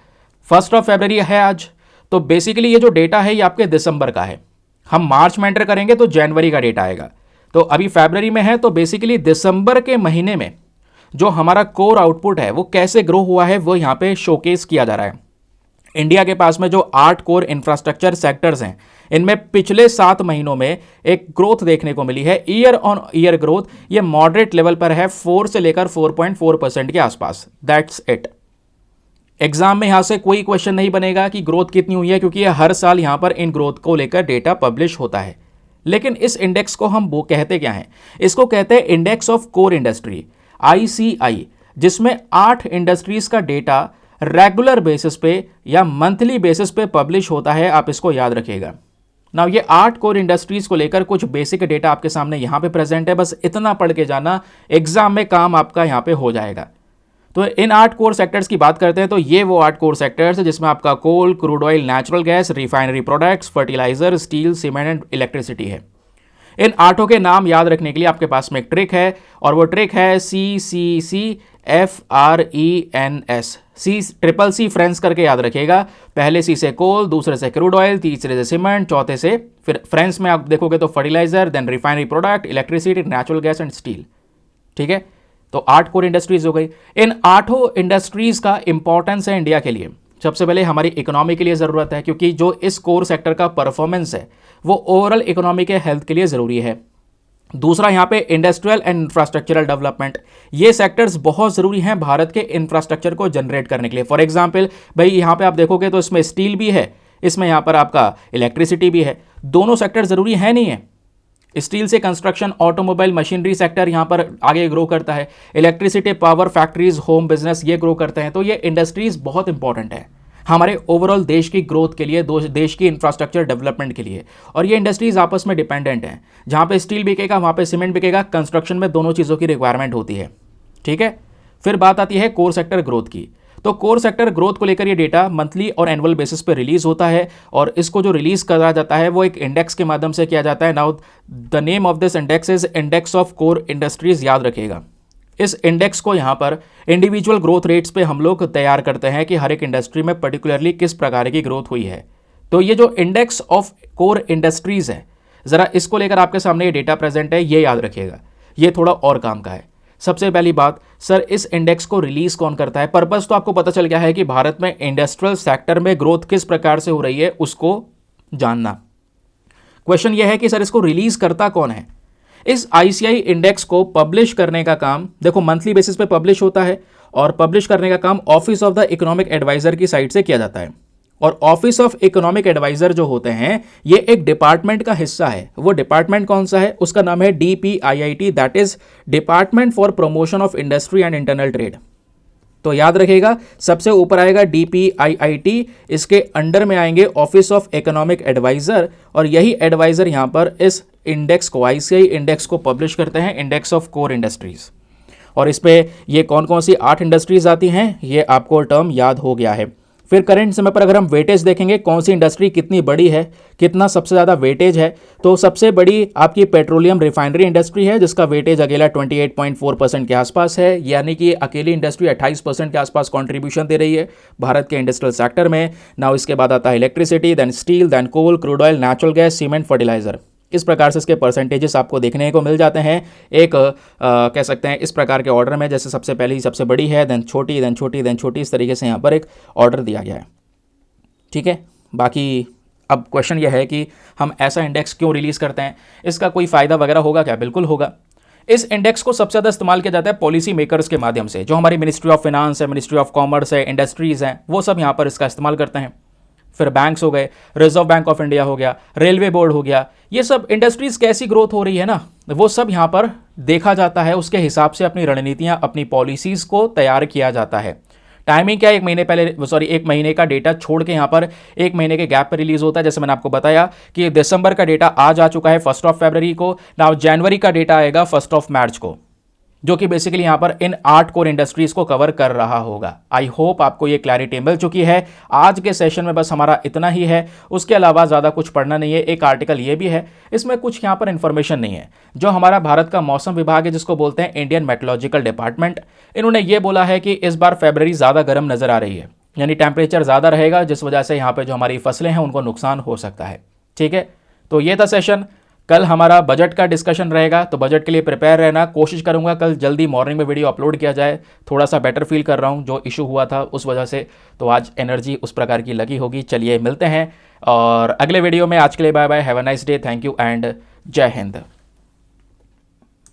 1 फरवरी है आज। तो बेसिकली ये जो डेटा है ये आपके दिसंबर का है। हम मार्च में एंटर करेंगे तो जनवरी का डेटा आएगा। तो अभी फरवरी में है, तो बेसिकली दिसंबर के महीने में जो हमारा कोर आउटपुट है वो कैसे ग्रो हुआ है वो यहाँ पे शोकेस किया जा रहा है। इंडिया के पास में जो 8 कोर इंफ्रास्ट्रक्चर सेक्टर्स हैं, इनमें पिछले 7 महीनों में एक ग्रोथ देखने को मिली है। ईयर ऑन ईयर ग्रोथ ये मॉडरेट लेवल पर है, 4 से लेकर 4.4% के आसपास। That's it. एग्जाम में यहां से कोई क्वेश्चन नहीं बनेगा कि ग्रोथ कितनी हुई है, क्योंकि ये हर साल यहां पर इन ग्रोथ को लेकर डेटा पब्लिश होता है। लेकिन इस इंडेक्स को हम वो कहते क्या हैं? इसको कहते हैं index of core industry, ICI, जिसमें 8 इंडस्ट्रीज का डेटा रेगुलर बेसिस पे या मंथली बेसिस पे पब्लिश होता है। आप इसको याद रखिएगा। नाउ ये 8 कोर इंडस्ट्रीज को लेकर कुछ बेसिक डेटा आपके सामने यहां पे प्रेजेंट है, बस इतना पढ़ के जाना, एग्जाम में काम आपका यहां पे हो जाएगा। तो इन 8 कोर सेक्टर्स की बात करते हैं, तो ये वो 8 कोर सेक्टर्स है जिसमें आपका coal, crude oil, natural gas, refinery products, fertiliser, steel, cement and electricity है। इन 8 के नाम याद रखने के लिए आपके पास में एक ट्रिक है, और वो ट्रिक है CCCFRENS। C फ्रेंच करके याद रखिएगा। पहले C से कोल, दूसरे से क्रूड ऑयल, तीसरे से सीमेंट, चौथे से फिर फ्रेंच में आप देखोगे तो fertiliser, then refinery product, electricity, natural gas and steel. ठीक है, तो 8 कोर इंडस्ट्रीज हो गई। इन 8 इंडस्ट्रीज का इंपॉर्टेंस है इंडिया के लिए। सबसे पहले हमारी इकोनॉमी के लिए ज़रूरत है, क्योंकि जो इस कोर सेक्टर का परफॉर्मेंस है वो ओवरऑल इकोनॉमी के हेल्थ के लिए ज़रूरी है। दूसरा यहाँ पे इंडस्ट्रियल एंड इंफ्रास्ट्रक्चरल डेवलपमेंट, ये सेक्टर्स बहुत ज़रूरी हैं भारत के इंफ्रास्ट्रक्चर को जनरेट करने के लिए। फॉर एग्जांपल भाई यहाँ पे आप देखोगे तो इसमें स्टील भी है, इसमें यहाँ पर आपका इलेक्ट्रिसिटी भी है। दोनों सेक्टर ज़रूरी है नहीं है? स्टील से कंस्ट्रक्शन, ऑटोमोबाइल, मशीनरी सेक्टर यहाँ पर आगे ग्रो करता है। Electricity, power, factories, home business ये ग्रो करते हैं। तो ये इंडस्ट्रीज बहुत इंपॉर्टेंट है हमारे ओवरऑल देश की ग्रोथ के लिए, देश की इंफ्रास्ट्रक्चर डेवलपमेंट के लिए। और ये इंडस्ट्रीज आपस में डिपेंडेंट हैं। जहाँ पे स्टील बिकेगा वहाँ पे सीमेंट बिकेगा। कंस्ट्रक्शन में दोनों चीज़ों की रिक्वायरमेंट होती है। ठीक है, फिर बात आती है कोर सेक्टर ग्रोथ की। तो कोर सेक्टर ग्रोथ को लेकर ये डेटा मंथली और एनुअल बेसिस पे रिलीज होता है, और इसको जो रिलीज करा जाता है वो एक इंडेक्स के माध्यम से किया जाता है। Now the name of this index is index of core industries, याद रखिएगा। इस इंडेक्स को यहाँ पर इंडिविजुअल ग्रोथ रेट्स पे हम लोग तैयार करते हैं कि हर एक इंडस्ट्री में पर्टिकुलरली किस प्रकार की ग्रोथ हुई है। तो ये जो इंडेक्स ऑफ कोर इंडस्ट्रीज है, ज़रा इसको लेकर आपके सामने ये डेटा प्रेजेंट है, ये याद रखिएगा। ये थोड़ा और काम का है। सबसे पहली बात, सर इस इंडेक्स को रिलीज कौन करता है? पर्पस तो आपको पता चल गया है कि भारत में इंडस्ट्रियल सेक्टर में ग्रोथ किस प्रकार से हो रही है उसको जानना। क्वेश्चन यह है कि सर इसको रिलीज करता कौन है? इस ICI इंडेक्स को पब्लिश करने का काम, देखो मंथली बेसिस पे पब्लिश होता है, और पब्लिश करने का काम office of the economic adviser की साइड से किया जाता है। और ऑफिस ऑफ इकोनॉमिक एडवाइजर जो होते हैं ये एक डिपार्टमेंट का हिस्सा है। वो डिपार्टमेंट कौन सा है? उसका नाम है DPIIT, that is department for promotion of industry and internal trade. तो याद रखिएगा, सबसे ऊपर आएगा DPIIT, इसके अंडर में आएंगे ऑफिस ऑफ इकोनॉमिक एडवाइजर, और यही एडवाइजर यहां पर इस इंडेक्स को, ICI इंडेक्स को पब्लिश करते हैं, इंडेक्स ऑफ कोर इंडस्ट्रीज। और इस पे ये कौन कौन सी 8 इंडस्ट्रीज आती हैं ये आपको टर्म याद हो गया है। फिर करंट समय पर अगर हम वेटेज देखेंगे, कौन सी इंडस्ट्री कितनी बड़ी है, कितना सबसे ज़्यादा वेटेज है, तो सबसे बड़ी आपकी पेट्रोलियम रिफाइनरी इंडस्ट्री है, जिसका वेटेज अकेला 28.4% के आसपास है। यानी कि अकेली इंडस्ट्री 28% के आसपास कॉन्ट्रीब्यूशन दे रही है भारत के इंडस्ट्रियल सेक्टर में। नाउ इसके बाद आता है electricity, then steel, then coal, crude oil, natural gas, cement, fertiliser. इस प्रकार से इसके परसेंटेजेस आपको देखने को मिल जाते हैं। एक कह सकते हैं इस प्रकार के ऑर्डर में, जैसे सबसे पहली सबसे बड़ी है, देन छोटी, देन छोटी, देन छोटी, इस तरीके से यहाँ पर एक ऑर्डर दिया गया है। ठीक है, बाकी अब क्वेश्चन यह है कि हम ऐसा इंडेक्स क्यों रिलीज़ करते हैं? इसका कोई फ़ायदा वगैरह होगा क्या? बिल्कुल होगा। इस इंडेक्स को सबसे ज़्यादा इस्तेमाल किया जाता है पॉलिसी मेकर्स के माध्यम से। जो हमारी मिनिस्ट्री ऑफ फिनांस है, मिनिस्ट्री ऑफ कॉमर्स है, इंडस्ट्रीज़ हैं, वो सब यहाँ पर इसका इस्तेमाल करते हैं। फिर बैंक्स हो गए, रिजर्व बैंक ऑफ इंडिया हो गया, रेलवे बोर्ड हो गया, ये सब इंडस्ट्रीज़ कैसी ग्रोथ हो रही है ना, वो सब यहाँ पर देखा जाता है। उसके हिसाब से अपनी रणनीतियाँ, अपनी पॉलिसीज़ को तैयार किया जाता है। टाइमिंग क्या है? एक महीने का डेटा छोड़ के यहाँ पर 1 महीने के गैप पर रिलीज होता है। जैसे मैंने आपको बताया कि दिसंबर का डेटा आज आ चुका है 1 फरवरी को। नाउ जनवरी का डेटा आएगा 1 मार्च को। जो कि बेसिकली यहाँ पर इन 8 कोर इंडस्ट्रीज को कवर कर रहा होगा। आई होप आपको ये क्लैरिटी मिल चुकी है। आज के सेशन में बस हमारा इतना ही है, उसके अलावा ज़्यादा कुछ पढ़ना नहीं है। एक आर्टिकल ये भी है, इसमें कुछ यहाँ पर इन्फॉर्मेशन नहीं है। जो हमारा भारत का मौसम विभाग है, जिसको बोलते हैं इंडियन मेट्रोलॉजिकल डिपार्टमेंट, इन्होंने ये बोला है कि इस बार फरवरी ज़्यादा गर्म नज़र आ रही है, यानी टेम्परेचर ज़्यादा रहेगा, जिस वजह से यहाँ पे जो हमारी फसलें हैं उनको नुकसान हो सकता है। ठीक है, तो ये था सेशन। कल हमारा बजट का डिस्कशन रहेगा, तो बजट के लिए प्रिपेयर रहना। कोशिश करूंगा कल जल्दी मॉर्निंग में वीडियो अपलोड किया जाए। थोड़ा सा बेटर फील कर रहा हूं, जो इशू हुआ था उस वजह से, तो आज एनर्जी उस प्रकार की लगी होगी। चलिए मिलते हैं और अगले वीडियो में। आज के लिए bye bye, have a nice day, thank you and जय हिंद।